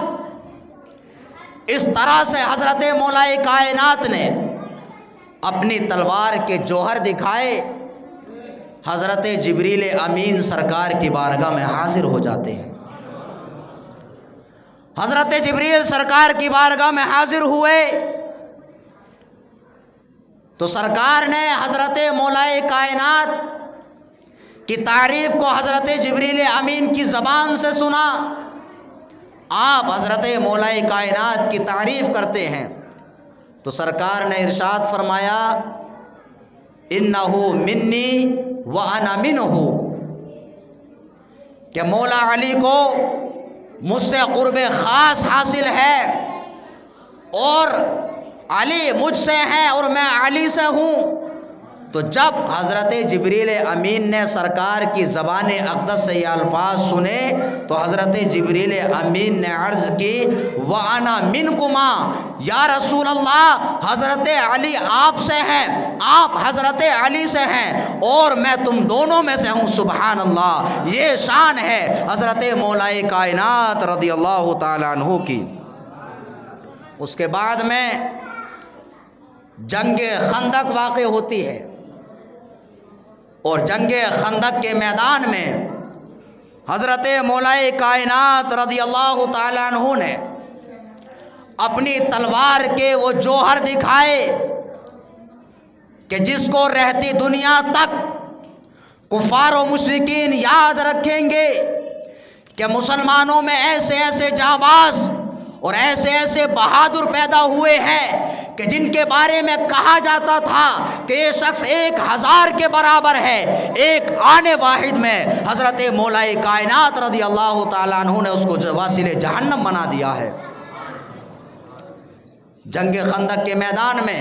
اس طرح سے حضرت مولا کائنات نے اپنی تلوار کے جوہر دکھائے، حضرت جبریل امین سرکار کی بارگاہ میں حاضر ہو جاتے ہیں۔ حضرت جبریل سرکار کی بارگاہ میں حاضر ہوئے تو سرکار نے حضرت مولا کائنات کی تعریف کو حضرت جبریل امین کی زبان سے سنا۔ آپ حضرت مولا کائنات کی تعریف کرتے ہیں تو سرکار نے ارشاد فرمایا، انہ منی وانا منہ، کہ مولا علی کو مجھ سے قرب خاص حاصل ہے، اور علی مجھ سے ہے اور میں علی سے ہوں۔ تو جب حضرت جبریل امین نے سرکار کی زبان اقدس سے یہ الفاظ سنے تو حضرت جبریل امین نے عرض کی، وَأَنَا مِنْكُمَا، یا رسول اللہ حضرت علی آپ سے ہیں، آپ حضرت علی سے ہیں اور میں تم دونوں میں سے ہوں، سبحان اللہ۔ یہ شان ہے حضرت مولا کائنات رضی اللہ تعالیٰ عنہ کی۔ اس کے بعد میں جنگ خندق واقع ہوتی ہے، اور جنگ خندق کے میدان میں حضرت مولا کائنات رضی اللہ تعالیٰ عنہ نے اپنی تلوار کے وہ جوہر دکھائے کہ جس کو رہتی دنیا تک کفار و مشرکین یاد رکھیں گے کہ مسلمانوں میں ایسے ایسے جانباز اور ایسے ایسے بہادر پیدا ہوئے ہیں کہ جن کے بارے میں کہا جاتا تھا کہ یہ شخص 1000 کے برابر ہے، ایک آنے واحد میں حضرت مولا کائنات رضی اللہ تعالیٰ عنہ نے اس کو واصل جہنم بنا دیا ہے۔ جنگ خندق کے میدان میں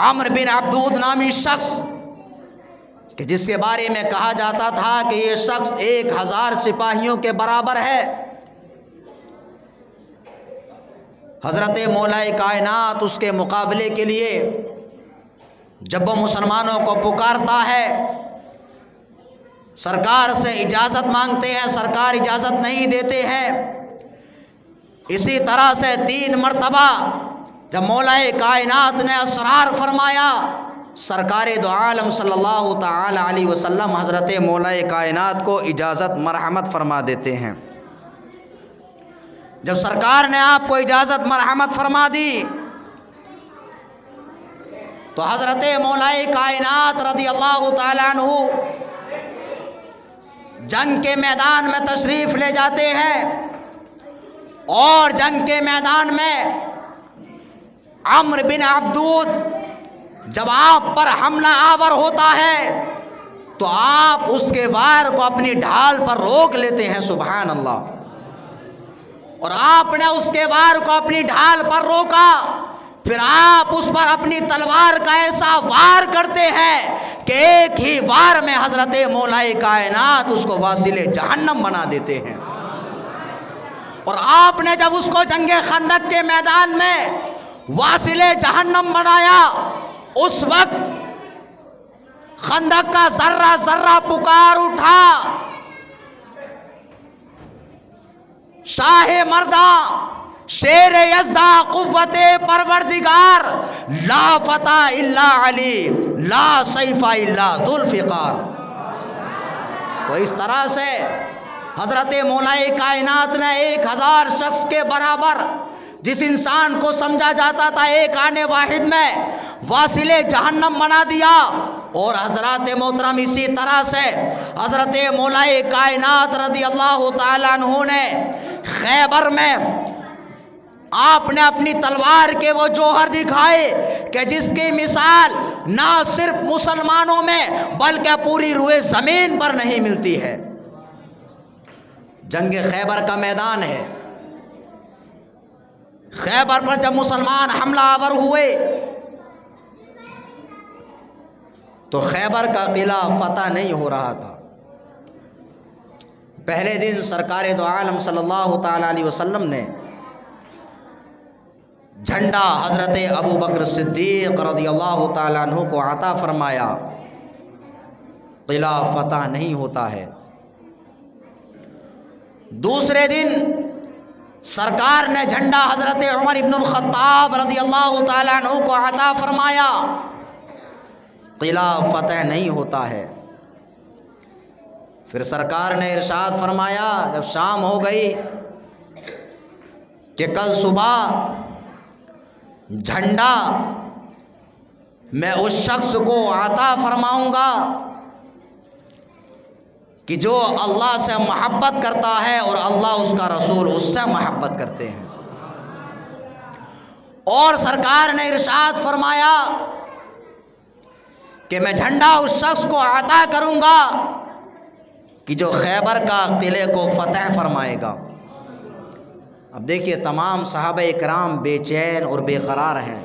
عمرو بن عبدود نامی شخص کہ جس کے بارے میں کہا جاتا تھا کہ یہ شخص 1000 سپاہیوں کے برابر ہے، حضرت مولا کائنات اس کے مقابلے کے لیے جب وہ مسلمانوں کو پکارتا ہے، سرکار سے اجازت مانگتے ہیں، سرکار اجازت نہیں دیتے ہیں۔ اسی طرح سے 3 مرتبہ جب مولا کائنات نے اسرار فرمایا، سرکار دو عالم صلی اللہ تعالی علیہ وسلم حضرت مولا کائنات کو اجازت مرحمت فرما دیتے ہیں۔ جب سرکار نے آپ کو اجازت مرحمت فرما دی تو حضرت مولا کائنات رضی اللہ تعالیٰ عنہ جنگ کے میدان میں تشریف لے جاتے ہیں، اور جنگ کے میدان میں عمرو بن عبدود جب آپ پر حملہ آور ہوتا ہے تو آپ اس کے وار کو اپنی ڈھال پر روک لیتے ہیں، سبحان اللہ۔ اور آپ نے اس کے وار کو اپنی ڈھال پر روکا، پھر آپ اس پر اپنی تلوار کا ایسا وار کرتے ہیں کہ ایک ہی وار میں حضرت مولائے کائنات اس کو واصل جہنم بنا دیتے ہیں۔ اور آپ نے جب اس کو جنگ خندق کے میدان میں واصل جہنم بنایا، اس وقت خندق کا ذرہ ذرہ پکار اٹھا، شاہ مردہ، شیر یزدہ، قوت پروردگار، لا فتح الا علی، لا سیف الا ذو الفقار۔ تو اس طرح سے حضرت مولائے کائنات نے 1000 شخص کے برابر جس انسان کو سمجھا جاتا تھا ایک آنے واحد میں، واصل جہنم بنا دیا۔ اور حضرات محترم اسی طرح سے حضرت مولائے کائنات رضی اللہ تعالیٰ عنہ نے خیبر میں آپ نے اپنی تلوار کے وہ جوہر دکھائے کہ جس کی مثال نہ صرف مسلمانوں میں بلکہ پوری روئے زمین پر نہیں ملتی ہے۔ جنگ خیبر کا میدان ہے، خیبر پر جب مسلمان حملہ آور ہوئے تو خیبر کا قلعہ فتح نہیں ہو رہا تھا۔ پہلے دن سرکار دو عالم صلی اللہ تعالیٰ علیہ وسلم نے جھنڈا حضرت ابو بکر صدیق رضی اللہ تعالیٰ عنہ کو عطا فرمایا، قلعہ فتح نہیں ہوتا ہے۔ دوسرے دن سرکار نے جھنڈا حضرت عمر ابن الخطاب رضی اللہ تعالیٰ عنہ کو عطا فرمایا، قلعہ فتح نہیں ہوتا ہے۔ پھر سرکار نے ارشاد فرمایا جب شام ہو گئی کہ کل صبح جھنڈا میں اس شخص کو عطا فرماؤں گا کہ جو اللہ سے محبت کرتا ہے اور اللہ اس کا رسول اس سے محبت کرتے ہیں۔ اور سرکار نے ارشاد فرمایا کہ میں جھنڈا اس شخص کو عطا کروں گا کہ جو خیبر کا قلعے کو فتح فرمائے گا۔ اب دیکھیے تمام صحابہ کرام بے چین اور بے قرار ہیں،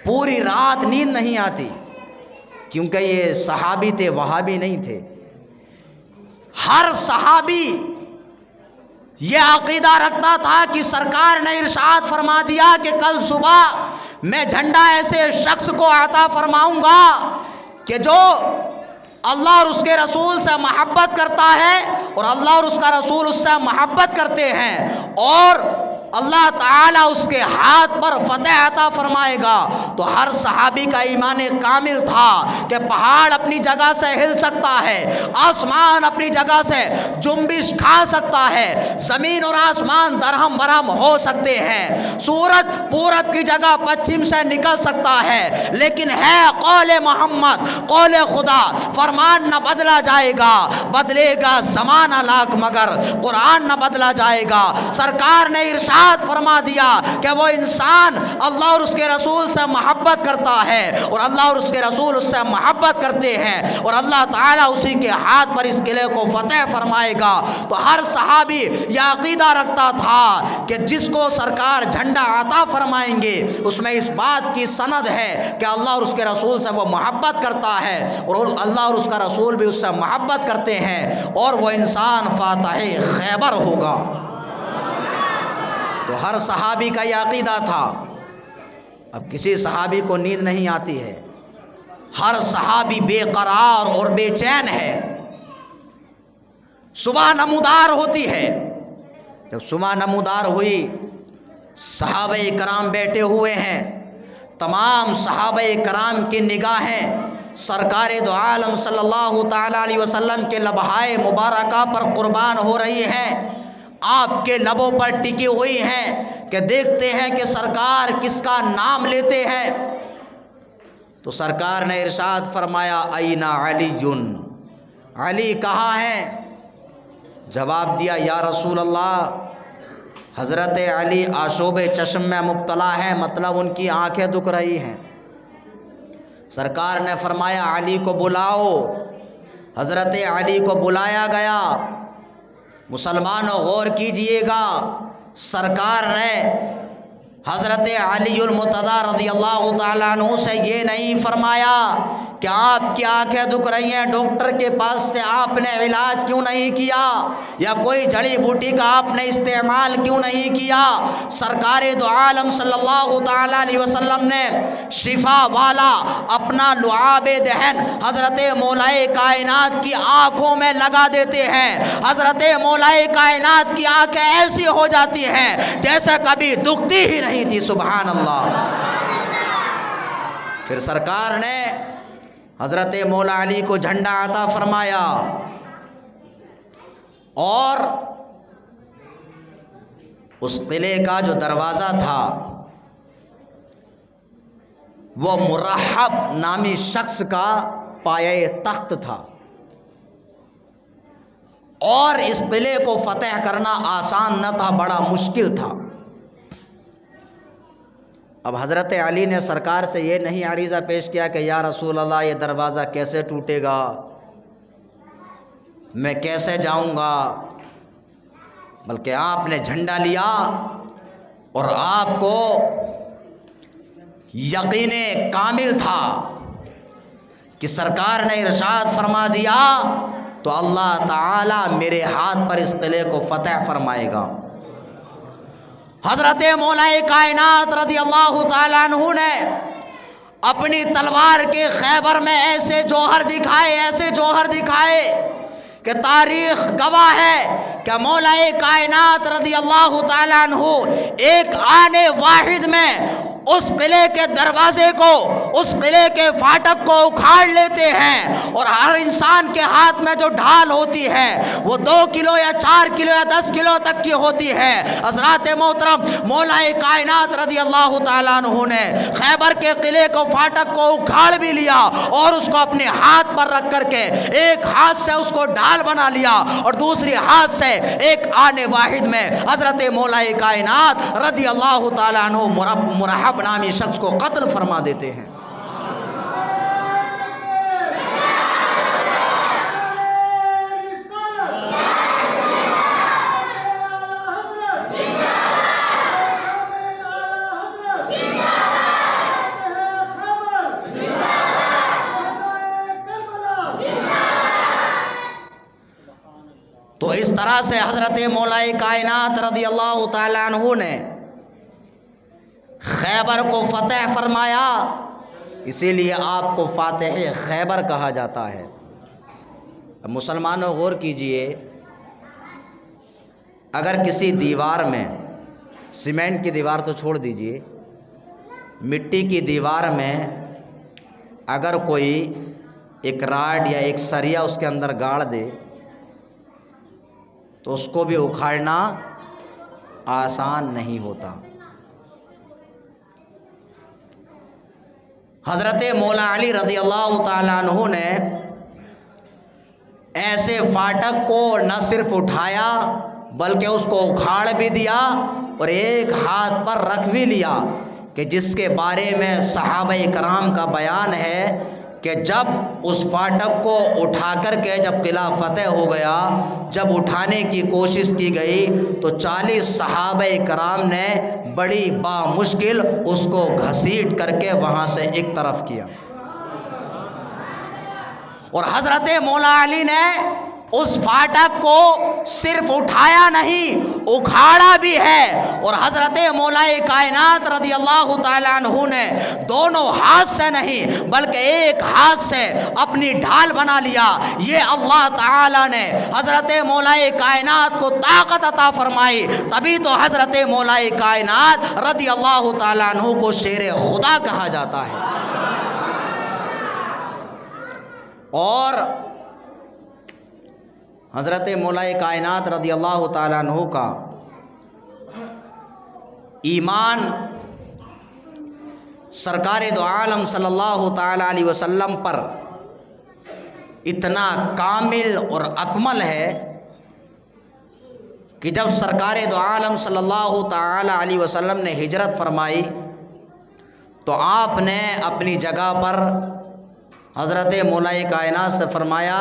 پوری رات نیند نہیں آتی، کیونکہ یہ صحابی تھے، وہابی نہیں تھے۔ ہر صحابی یہ عقیدہ رکھتا تھا کہ سرکار نے ارشاد فرما دیا کہ کل صبح میں جھنڈا ایسے شخص کو عطا فرماؤں گا کہ جو اللہ اور اس کے رسول سے محبت کرتا ہے اور اللہ اور اس کا رسول اس سے محبت کرتے ہیں، اور اللہ تعالیٰ اس کے ہاتھ پر فتح عطا فرمائے گا۔ تو ہر صحابی کا ایمان کامل تھا کہ پہاڑ اپنی جگہ سے ہل سکتا ہے، آسمان اپنی جگہ سے جنبش کھا سکتا ہے، زمین اور آسمان درہم برہم ہو سکتے ہیں، سورج پورب کی جگہ پچھم سے نکل سکتا ہے، لیکن ہے قول محمد، قول خدا، فرمان نہ بدلا جائے گا، بدلے گا زمانہ لاکھ مگر قرآن نہ بدلا جائے گا۔ سرکار نے ارشاد فرما دیا کہ وہ انسان اللہ اور اس کے رسول سے محبت کرتا ہے اور اللہ اور اس کے رسول اس سے محبت کرتے ہیں، اور اللہ تعالیٰ اسی کے ہاتھ پر اس قلعے کو فتح فرمائے گا۔ تو ہر صحابی یہ عقیدہ رکھتا تھا کہ جس کو سرکار جھنڈا عطا فرمائیں گے اس میں اس بات کی سند ہے کہ اللہ اور اس کے رسول سے وہ محبت کرتا ہے اور اللہ اور اس کا رسول بھی اس سے محبت کرتے ہیں، اور وہ انسان فاتح خیبر ہوگا۔ تو ہر صحابی کا یہ عقیدہ تھا۔ اب کسی صحابی کو نیند نہیں آتی ہے، ہر صحابی بے قرار اور بے چین ہے۔ صبح نمودار ہوتی ہے، جب صبح نمودار ہوئی صحابہ کرام بیٹھے ہوئے ہیں، تمام صحابہ کرام کی نگاہیں سرکار دو عالم صلی اللہ تعالیٰ علیہ وسلم کے لبہائے مبارکہ پر قربان ہو رہی ہیں، آپ کے لبوں پر ٹکی ہوئی ہیں کہ دیکھتے ہیں کہ سرکار کس کا نام لیتے ہیں۔ تو سرکار نے ارشاد فرمایا اَیْنَ عَلِيٌّ، علی کہاں ہیں؟ جواب دیا یا رسول اللہ حضرت علی آشوب چشم میں مبتلا ہے، مطلب ان کی آنکھیں دکھ رہی ہیں۔ سرکار نے فرمایا علی کو بلاؤ۔ حضرت علی کو بلایا گیا۔ مسلمانوں غور کیجئے گا، سرکار نے حضرت علی المرتضیٰ رضی اللہ تعالیٰ عنہ سے یہ نہیں فرمایا کہ آپ کی آنکھیں دکھ رہی ہیں، ڈاکٹر کے پاس سے آپ نے علاج کیوں نہیں کیا، یا کوئی جڑی بوٹی کا آپ نے استعمال کیوں نہیں کیا۔ سرکار دو عالم صلی اللہ تعالیٰ علیہ وسلم نے شفا والا اپنا لعاب دہن حضرت مولا کائنات کی آنکھوں میں لگا دیتے ہیں۔ حضرت مولا کائنات کی آنکھیں ایسی ہو جاتی ہیں جیسے کبھی دکھتی ہی نہیں تھی۔ سبحان اللہ۔ پھر سرکار نے حضرت مولا علی کو جھنڈا عطا فرمایا اور اس قلعے کا جو دروازہ تھا وہ مرحب نامی شخص کا پایہ تخت تھا، اور اس قلعے کو فتح کرنا آسان نہ تھا، بڑا مشکل تھا۔ اب حضرت علی نے سرکار سے یہ نہیں عریضہ پیش کیا کہ یا رسول اللہ یہ دروازہ کیسے ٹوٹے گا، میں کیسے جاؤں گا، بلکہ آپ نے جھنڈا لیا اور آپ کو یقین کامل تھا کہ سرکار نے ارشاد فرما دیا تو اللہ تعالی میرے ہاتھ پر اس قلعے کو فتح فرمائے گا۔ حضرت مولا کائنات رضی اللہ تعالیٰ عنہ نے اپنی تلوار کے خیبر میں ایسے جوہر دکھائے کہ تاریخ گواہ ہے کہ مولا کائنات رضی اللہ تعالیٰ عنہ ایک آنے واحد میں اس قلعے کے دروازے کو، اس قلعے کے فاٹک کو اکھاڑ لیتے ہیں، اور ہر انسان کے ہاتھ میں جو ڈھال ہوتی ہے وہ 2 کلو یا 4 کلو یا 10 کلو تک کی ہوتی ہے۔ حضرات محترم مولا کائنات رضی اللہ تعالیٰ عنہ نے خیبر کے قلعے کو، فاٹک کو اکھاڑ بھی لیا اور اس کو اپنے ہاتھ پر رکھ کر کے ایک ہاتھ سے اس کو ڈھال بنا لیا اور دوسری ہاتھ سے ایک آنے واحد میں حضرت مولا کائنات رضی اللہ تعالیٰ عنہ مرحب نامی شخص کو قتل فرما دیتے ہیں۔ تو اس طرح سے حضرت مولا کائنات رضی اللہ تعالیٰ عنہ نے خیبر کو فتح فرمایا، اسی لیے آپ کو فاتح خیبر کہا جاتا ہے۔ اب مسلمانوں غور کیجئے، اگر کسی دیوار میں، سیمنٹ کی دیوار تو چھوڑ دیجئے، مٹی کی دیوار میں اگر کوئی ایک راڈ یا ایک سریا اس کے اندر گاڑ دے تو اس کو بھی اکھاڑنا آسان نہیں ہوتا۔ حضرت مولا علی رضی اللہ تعالیٰ عنہ نے ایسے فاٹک کو نہ صرف اٹھایا بلکہ اس کو اکھاڑ بھی دیا اور ایک ہاتھ پر رکھ بھی لیا، کہ جس کے بارے میں صحابہ کرام کا بیان ہے کہ جب اس فاٹک کو اٹھا کر کے جب قلعہ فتح ہو گیا، جب اٹھانے کی کوشش کی گئی تو 40 صحابہ کرام نے بڑی بامشکل اس کو گھسیٹ کر کے وہاں سے ایک طرف کیا، اور حضرت مولا علی نے اس فاٹک کو صرف اٹھایا نہیں اکھاڑا بھی ہے، اور حضرت مولا کائنات رضی اللہ تعالیٰ عنہ نے دونوں ہاتھ سے نہیں بلکہ ایک ہاتھ سے اپنی ڈھال بنا لیا۔ یہ اللہ تعالیٰ نے حضرت مولا کائنات کو طاقت عطا فرمائی، تبھی تو حضرت مولا کائنات رضی اللہ تعالیٰ عنہ کو شیر خدا کہا جاتا ہے۔ اور حضرت مولا کائنات رضی اللہ تعالیٰ عنہ کا ایمان سرکار دو عالم صلی اللہ تعالیٰ علیہ وسلم پر اتنا کامل اور اکمل ہے کہ جب سرکار دو عالم صلی اللہ تعالیٰ علیہ وسلم نے ہجرت فرمائی تو آپ نے اپنی جگہ پر حضرت مولا کائنات سے فرمایا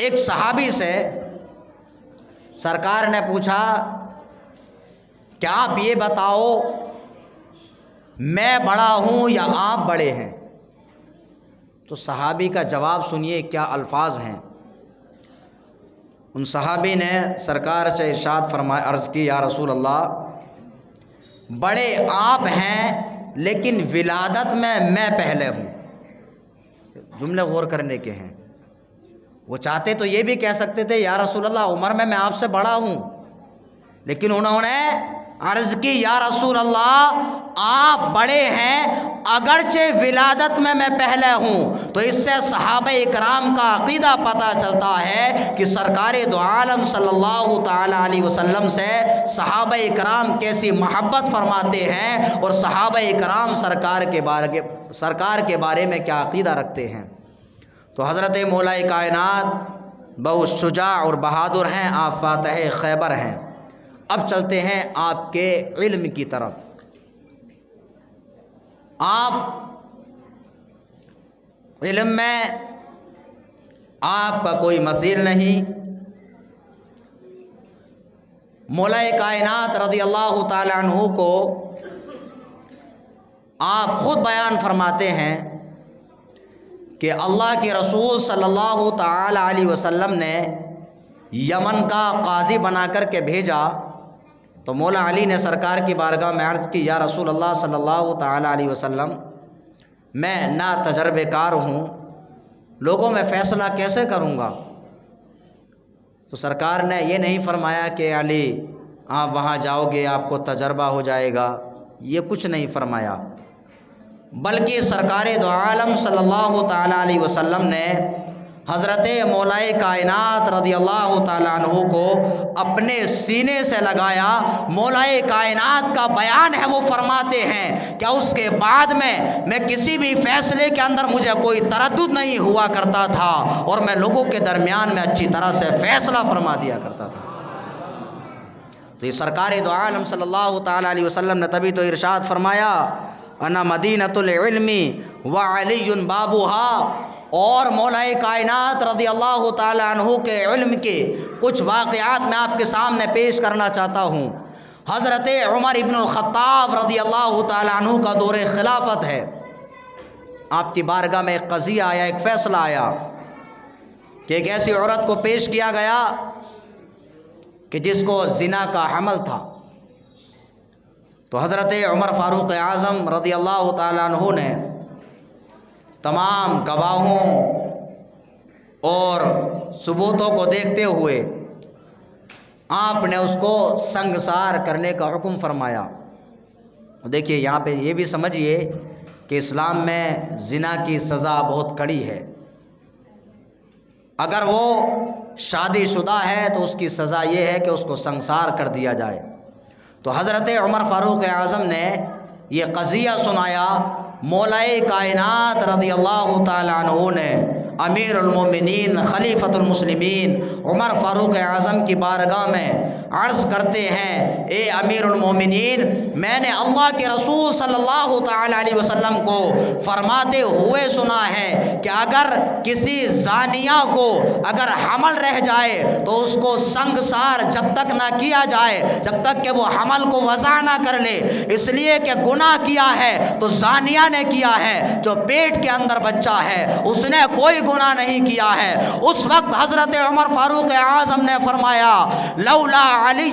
ایک صحابی سے سرکار نے پوچھا کہ آپ یہ بتاؤ میں بڑا ہوں یا آپ بڑے ہیں؟ تو صحابی کا جواب سنیے کیا الفاظ ہیں۔ ان صحابی نے سرکار سے ارشاد فرمایا، عرض کی یا رسول اللہ بڑے آپ ہیں لیکن ولادت میں پہلے ہوں۔ جملے غور کرنے کے ہیں۔ وہ چاہتے تو یہ بھی کہہ سکتے تھے یا رسول اللہ عمر میں آپ سے بڑا ہوں، لیکن انہوں نے عرض کی یا رسول اللہ آپ بڑے ہیں اگرچہ ولادت میں پہلے ہوں۔ تو اس سے صحابہ اکرام کا عقیدہ پتہ چلتا ہے کہ سرکار دو عالم صلی اللہ تعالی علیہ وسلم سے صحابہ اکرام کیسی محبت فرماتے ہیں اور صحابہ اکرام سرکار کے بارے میں کیا عقیدہ رکھتے ہیں۔ تو حضرت مولا کائنات بہت شجاع اور بہادر ہیں، آپ فاتح خیبر ہیں۔ اب چلتے ہیں آپ کے علم کی طرف۔ آپ علم میں آپ کا کوئی مثیل نہیں۔ مولا کائنات رضی اللہ تعالی عنہ کو آپ خود بیان فرماتے ہیں کہ اللہ کے رسول صلی اللہ تعالی علیہ وسلم نے یمن کا قاضی بنا کر کے بھیجا تو مولا علی نے سرکار کی بارگاہ میں عرض کی یا رسول اللہ صلی اللہ تعالی علیہ وسلم میں نا تجربے کار ہوں، لوگوں میں فیصلہ کیسے کروں گا؟ تو سرکار نے یہ نہیں فرمایا کہ علی آپ وہاں جاؤ گے آپ کو تجربہ ہو جائے گا، یہ کچھ نہیں فرمایا، بلکہ سرکار دو عالم صلی اللہ تعالی علیہ وسلم نے حضرت مولا کائنات رضی اللہ تعالیٰ عنہ کو اپنے سینے سے لگایا۔ مولا کائنات کا بیان ہے، وہ فرماتے ہیں کہ اس کے بعد میں کسی بھی فیصلے کے اندر مجھے کوئی تردد نہیں ہوا کرتا تھا اور میں لوگوں کے درمیان میں اچھی طرح سے فیصلہ فرما دیا کرتا تھا۔ تو یہ سرکار دو عالم صلی اللہ تعالیٰ علیہ وسلم نے تبھی تو ارشاد فرمایا انا مدینۃ العلم وعلی بابها، اور مولا کائنات رضی اللہ تعالی عنہ کے علم کے کچھ واقعات میں آپ کے سامنے پیش کرنا چاہتا ہوں۔ حضرت عمر ابن الخطاب رضی اللہ تعالی عنہ کا دور خلافت ہے۔ آپ کی بارگاہ میں ایک قضیہ آیا، ایک فیصلہ آیا کہ ایک ایسی عورت کو پیش کیا گیا کہ جس کو زنا کا حمل تھا۔ تو حضرت عمر فاروق اعظم رضی اللہ تعالی عنہ نے تمام گواہوں اور ثبوتوں کو دیکھتے ہوئے آپ نے اس کو سنگسار کرنے کا حکم فرمایا۔ دیکھیے یہاں پہ یہ بھی سمجھیے کہ اسلام میں زنا کی سزا بہت کڑی ہے۔ اگر وہ شادی شدہ ہے تو اس کی سزا یہ ہے کہ اس کو سنگسار کر دیا جائے۔ تو حضرت عمر فاروق اعظم نے یہ قضیہ سنایا۔ مولا کائنات رضی اللہ تعالیٰ عنہ نے امیر المومنین خلیفۃ المسلمین عمر فاروق اعظم کی بارگاہ میں عرض کرتے ہیں اے امیر المومنین، میں نے اللہ کے رسول صلی اللہ تعالی علیہ وسلم کو فرماتے ہوئے سنا ہے کہ اگر کسی زانیہ کو اگر حمل رہ جائے تو اس کو سنگسار جب تک نہ کیا جائے جب تک کہ وہ حمل کو وضع نہ کر لے، اس لیے کہ گناہ کیا ہے تو زانیہ نے کیا ہے، جو پیٹ کے اندر بچہ ہے اس نے کوئی گناہ نہیں کیا ہے۔ اس وقت حضرت عمر فاروق اعظم نے فرمایا لولا علی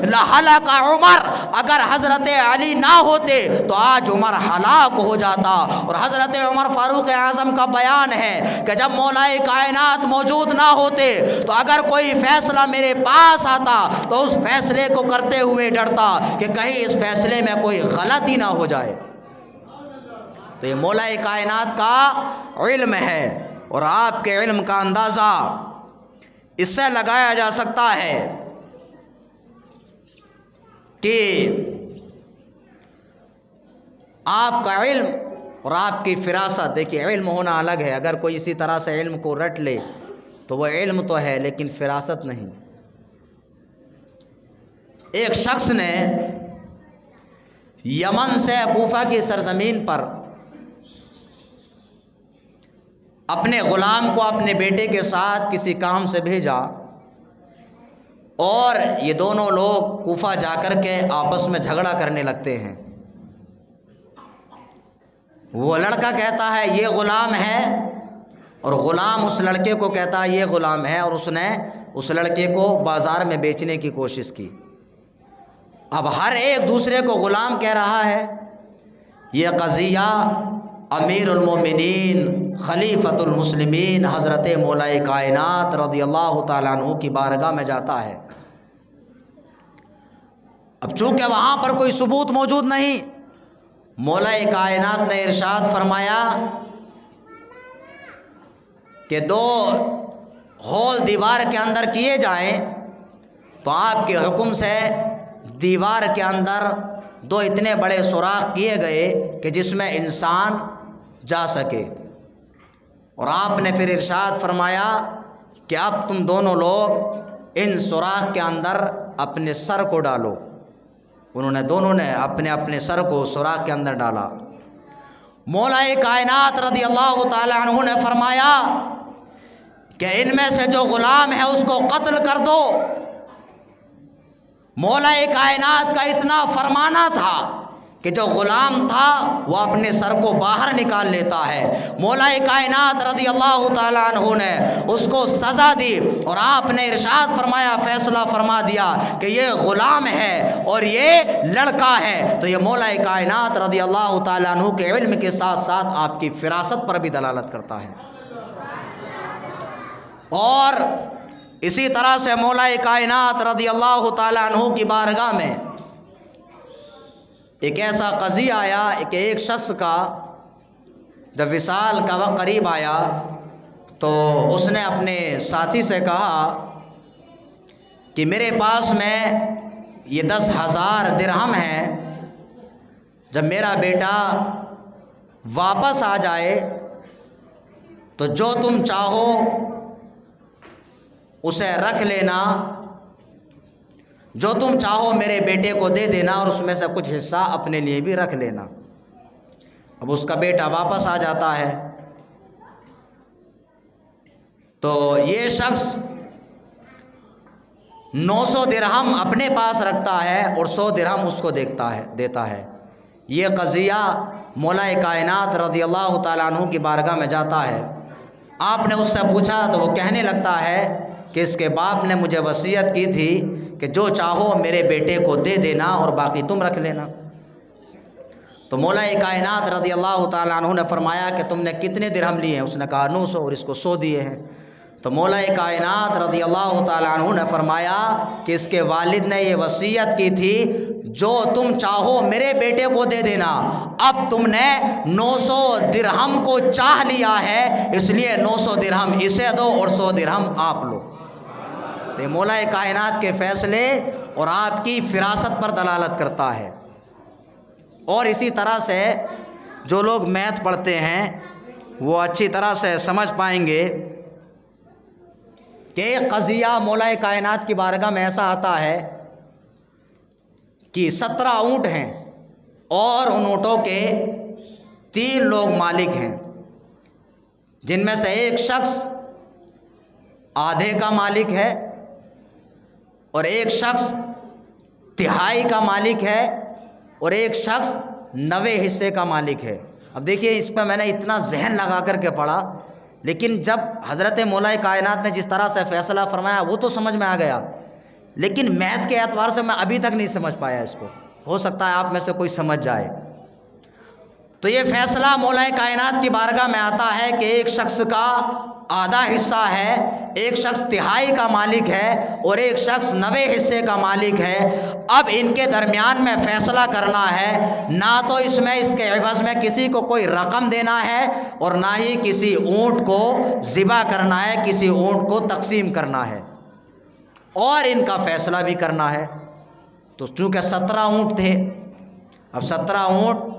لہلک عمر، اگر حضرت علی نہ ہوتے تو آج عمر ہلاک ہو جاتا۔ اور حضرت عمر فاروق اعظم کا بیان ہے کہ جب مولا کائنات موجود نہ ہوتے تو اگر کوئی فیصلہ میرے پاس آتا تو اس فیصلے کو کرتے ہوئے ڈرتا کہ کہیں اس فیصلے میں کوئی غلطی نہ ہو جائے۔ تو یہ مولا کائنات کا علم ہے، اور آپ کے علم کا اندازہ اس سے لگایا جا سکتا ہے کہ آپ کا علم اور آپ کی فراست، دیکھیے علم ہونا الگ ہے، اگر کوئی اسی طرح سے علم کو رٹ لے تو وہ علم تو ہے لیکن فراست نہیں۔ ایک شخص نے یمن سے کوفہ کی سرزمین پر اپنے غلام کو اپنے بیٹے کے ساتھ کسی کام سے بھیجا اور یہ دونوں لوگ کوفہ جا کر کے آپس میں جھگڑا کرنے لگتے ہیں۔ وہ لڑکا کہتا ہے یہ غلام ہے، اور غلام اس لڑکے کو کہتا ہے یہ غلام ہے، اور اس نے اس لڑکے کو بازار میں بیچنے کی کوشش کی۔ اب ہر ایک دوسرے کو غلام کہہ رہا ہے۔ یہ قضیہ امیر المومنین خلیفۃ المسلمین حضرت مولا کائنات رضی اللہ تعالیٰ عنہ کی بارگاہ میں جاتا ہے۔ اب چونکہ وہاں پر کوئی ثبوت موجود نہیں، مولا کائنات نے ارشاد فرمایا کہ 2 ہول دیوار کے اندر کیے جائیں، تو آپ کے حکم سے دیوار کے اندر 2 اتنے بڑے سوراخ کیے گئے کہ جس میں انسان جا سکے، اور آپ نے پھر ارشاد فرمایا کہ اب تم دونوں لوگ ان سوراخ کے اندر اپنے سر کو ڈالو۔ انہوں نے دونوں نے اپنے اپنے سر کو سوراخ کے اندر ڈالا۔ مولا کائنات رضی اللہ تعالی عنہ نے فرمایا کہ ان میں سے جو غلام ہے اس کو قتل کر دو۔ مولا کائنات کا اتنا فرمانا تھا کہ جو غلام تھا وہ اپنے سر کو باہر نکال لیتا ہے۔ مولا کائنات رضی اللہ تعالیٰ عنہ نے اس کو سزا دی، اور آپ نے ارشاد فرمایا، فیصلہ فرما دیا کہ یہ غلام ہے اور یہ لڑکا ہے۔ تو یہ مولا کائنات رضی اللہ تعالیٰ عنہ کے علم کے ساتھ ساتھ آپ کی فراست پر بھی دلالت کرتا ہے۔ اور اسی طرح سے مولا کائنات رضی اللہ تعالیٰ عنہ کی بارگاہ میں ایک ایسا قضیہ آیا کہ ایک شخص کا جب وصال کا وقت قریب آیا تو اس نے اپنے ساتھی سے کہا کہ میرے پاس میں یہ 10,000 درہم ہیں، جب میرا بیٹا واپس آ جائے تو جو تم چاہو اسے رکھ لینا، جو تم چاہو میرے بیٹے کو دے دینا، اور اس میں سے کچھ حصہ اپنے لیے بھی رکھ لینا۔ اب اس کا بیٹا واپس آ جاتا ہے تو یہ شخص 900 درہم اپنے پاس رکھتا ہے اور 100 درہم اس کو دیتا ہے۔ یہ قضیہ مولا کائنات رضی اللہ تعالیٰ عنہ کی بارگاہ میں جاتا ہے۔ آپ نے اس سے پوچھا تو وہ کہنے لگتا ہے کہ اس کے باپ نے مجھے وصیت کی تھی کہ جو چاہو میرے بیٹے کو دے دینا اور باقی تم رکھ لینا۔ تو مولا کائنات رضی اللہ تعالیٰ عنہ نے فرمایا کہ تم نے کتنے درہم لیے ہیں؟ اس نے کہا 900، اور اس کو 100 دیے ہیں۔ تو مولا کائنات رضی اللہ تعالیٰ عنہ نے فرمایا کہ اس کے والد نے یہ وصیت کی تھی جو تم چاہو میرے بیٹے کو دے دینا، اب تم نے 900 درہم کو چاہ لیا ہے، اس لیے 900 درہم اسے دو اور 100 درہم آپ لو۔ تو مولا کائنات کے فیصلے اور آپ کی فراست پر دلالت کرتا ہے۔ اور اسی طرح سے جو لوگ میتھ پڑھتے ہیں وہ اچھی طرح سے سمجھ پائیں گے کہ قضیہ مولا کائنات کی بارگاہ میں ایسا آتا ہے کہ 17 اونٹ ہیں اور ان اونٹوں کے 3 لوگ مالک ہیں، جن میں سے ایک شخص آدھے کا مالک ہے اور ایک شخص تہائی کا مالک ہے اور ایک شخص 90 حصے کا مالک ہے۔ اب دیکھیے اس پہ میں نے اتنا ذہن لگا کر کے پڑھا، لیکن جب حضرت مولا کائنات نے جس طرح سے فیصلہ فرمایا وہ تو سمجھ میں آ گیا، لیکن میتھ کے اعتبار سے میں ابھی تک نہیں سمجھ پایا اس کو۔ ہو سکتا ہے آپ میں سے کوئی سمجھ جائے۔ تو یہ فیصلہ مولا کائنات کی بارگاہ میں آتا ہے کہ ایک شخص کا آدھا حصہ ہے، ایک شخص تہائی کا مالک ہے اور ایک شخص 90 حصے کا مالک ہے۔ اب ان کے درمیان میں فیصلہ کرنا ہے، نہ تو اس میں اس کے عوض میں کسی کو کوئی رقم دینا ہے اور نہ ہی کسی اونٹ کو ذبح کرنا ہے، کسی اونٹ کو تقسیم کرنا ہے، اور ان کا فیصلہ بھی کرنا ہے۔ تو چونکہ 17 اونٹ تھے، اب 17 اونٹ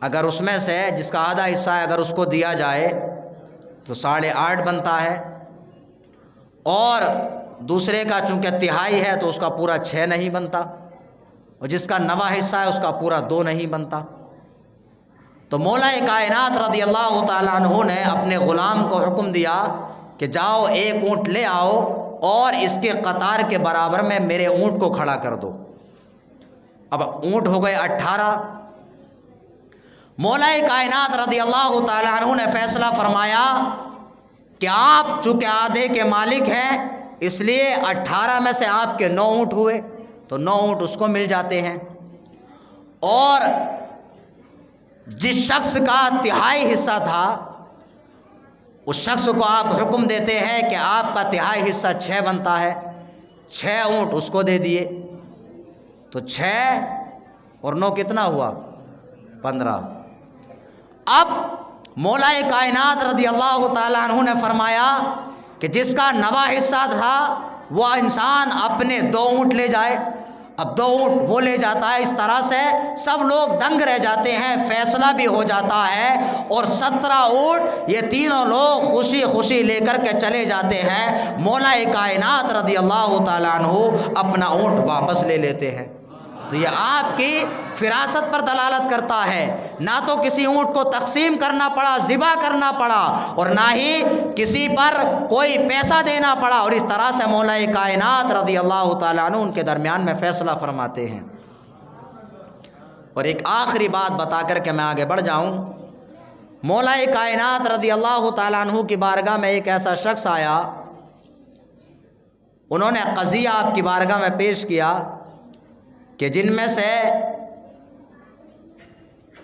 اگر اس میں سے جس کا آدھا حصہ ہے اگر اس کو دیا جائے تو 8.5 بنتا ہے، اور دوسرے کا چونکہ تہائی ہے تو اس کا پورا 6 نہیں بنتا، اور جس کا 90 حصہ ہے اس کا پورا 2 نہیں بنتا۔ تو مولا کائنات رضی اللہ تعالیٰ عنہ نے اپنے غلام کو حکم دیا کہ جاؤ ایک اونٹ لے آؤ اور اس کے قطار کے برابر میں میرے اونٹ کو کھڑا کر دو۔ اب اونٹ ہو گئے 18۔ مولا کائنات رضی اللہ تعالیٰ عنہ نے فیصلہ فرمایا کہ آپ چونکہ آدھے کے مالک ہیں اس لیے 18 میں سے آپ کے 9 اونٹ ہوئے تو 9 اونٹ اس کو مل جاتے ہیں، اور جس شخص کا تہائی حصہ تھا اس شخص کو آپ حکم دیتے ہیں کہ آپ کا تہائی حصہ 6 بنتا ہے، 6 اونٹ اس کو دے دیے، تو 6 اور 9 کتنا ہوا؟ 15۔ اب مولا کائنات رضی اللہ تعالیٰ عنہ نے فرمایا کہ جس کا 9واں حصہ تھا وہ انسان اپنے 2 اونٹ لے جائے۔ اب 2 اونٹ وہ لے جاتا ہے، اس طرح سے سب لوگ دنگ رہ جاتے ہیں، فیصلہ بھی ہو جاتا ہے، اور 17 اونٹ یہ تینوں لوگ خوشی خوشی لے کر کے چلے جاتے ہیں۔ مولا کائنات رضی اللہ تعالیٰ عنہ اپنا اونٹ واپس لے لیتے ہیں۔ تو یہ آپ کی فراست پر دلالت کرتا ہے، نہ تو کسی اونٹ کو تقسیم کرنا پڑا، ذبح کرنا پڑا، اور نہ ہی کسی پر کوئی پیسہ دینا پڑا، اور اس طرح سے مولا کائنات رضی اللہ تعالیٰ عنہ ان کے درمیان میں فیصلہ فرماتے ہیں۔ اور ایک آخری بات بتا کر کے میں آگے بڑھ جاؤں، مولا کائنات رضی اللہ تعالیٰ عنہ کی بارگاہ میں ایک ایسا شخص آیا، انہوں نے قضیہ آپ کی بارگاہ میں پیش کیا کہ جن میں سے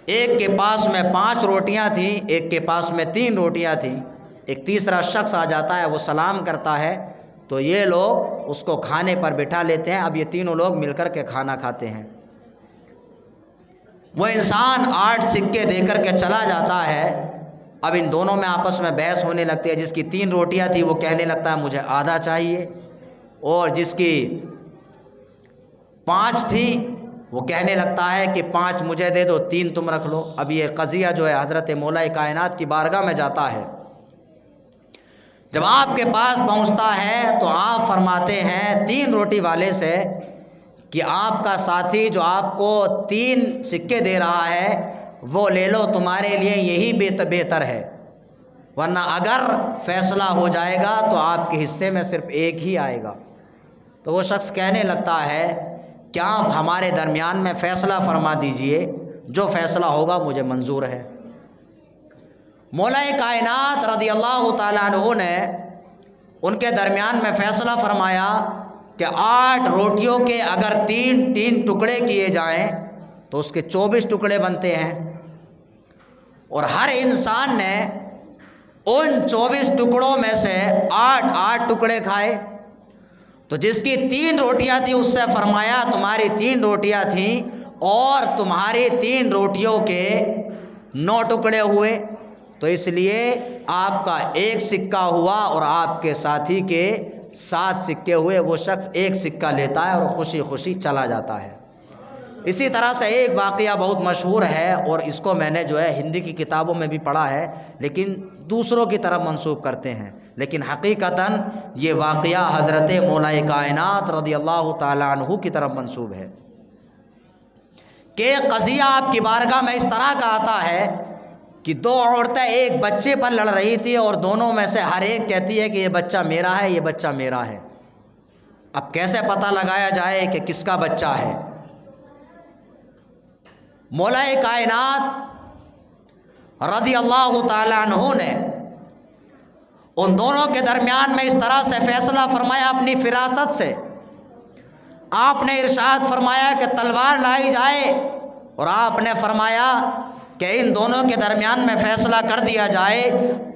ایک کے پاس میں 5 روٹیاں تھیں، ایک کے پاس میں 3 روٹیاں تھیں، ایک تیسرا شخص آ جاتا ہے، وہ سلام کرتا ہے تو یہ لوگ اس کو کھانے پر بٹھا لیتے ہیں۔ اب یہ تینوں لوگ مل کر کے کھانا کھاتے ہیں۔ وہ انسان 8 سکے دے کر کے چلا جاتا ہے۔ اب ان دونوں میں آپس میں بحث ہونے لگتی ہے۔ جس کی 3 روٹیاں تھیں وہ کہنے لگتا ہے مجھے آدھا چاہیے، اور جس کی 5 تھی وہ کہنے لگتا ہے کہ 5 مجھے دے دو، 3 تم رکھ لو۔ اب یہ قضیہ جو ہے حضرت مولا کائنات کی بارگاہ میں جاتا ہے۔ جب آپ کے پاس پہنچتا ہے تو آپ فرماتے ہیں 3 روٹی والے سے کہ آپ کا ساتھی جو آپ کو 3 سکے دے رہا ہے وہ لے لو، تمہارے لیے یہی بہتر ہے، ورنہ اگر فیصلہ ہو جائے گا تو آپ کے حصے میں صرف 1 ہی آئے گا۔ تو وہ شخص کہنے لگتا ہے کیا آپ ہمارے درمیان میں فیصلہ فرما دیجئے، جو فیصلہ ہوگا مجھے منظور ہے۔ مولا کائنات رضی اللہ تعالیٰ عنہ نے ان کے درمیان میں فیصلہ فرمایا کہ 8 روٹیوں کے اگر 3 ٹکڑے کیے جائیں تو اس کے 24 ٹکڑے بنتے ہیں، اور ہر انسان نے ان 24 ٹکڑوں میں سے 8 ٹکڑے کھائے۔ تو جس کی 3 روٹیاں تھیں اس سے فرمایا تمہاری 3 روٹیاں تھیں اور تمہاری 3 روٹیوں کے 9 ٹکڑے ہوئے، تو اس لیے آپ کا 1 سکہ ہوا اور آپ کے ساتھی کے 7 سکے ہوئے۔ وہ شخص 1 سکہ لیتا ہے اور خوشی خوشی چلا جاتا ہے۔ اسی طرح سے ایک واقعہ بہت مشہور ہے، اور اس کو میں نے جو ہے ہندی کی کتابوں میں بھی پڑھا ہے، لیکن دوسروں کی طرف منسوب کرتے ہیں، لیکن حقیقتاً یہ واقعہ حضرت مولا کائنات رضی اللہ تعالیٰ عنہ کی طرف منسوب ہے کہ قضیہ آپ کی بارگاہ میں اس طرح کا آتا ہے کہ 2 عورتیں ایک بچے پر لڑ رہی تھی، اور دونوں میں سے ہر ایک کہتی ہے کہ یہ بچہ میرا ہے، یہ بچہ میرا ہے۔ اب کیسے پتہ لگایا جائے کہ کس کا بچہ ہے؟ مولا کائنات رضی اللہ تعالیٰ عنہ نے ان دونوں کے درمیان میں اس طرح سے فیصلہ فرمایا اپنی فراست سے۔ آپ نے ارشاد فرمایا کہ تلوار لائی جائے، اور آپ نے فرمایا کہ ان دونوں کے درمیان میں فیصلہ کر دیا جائے،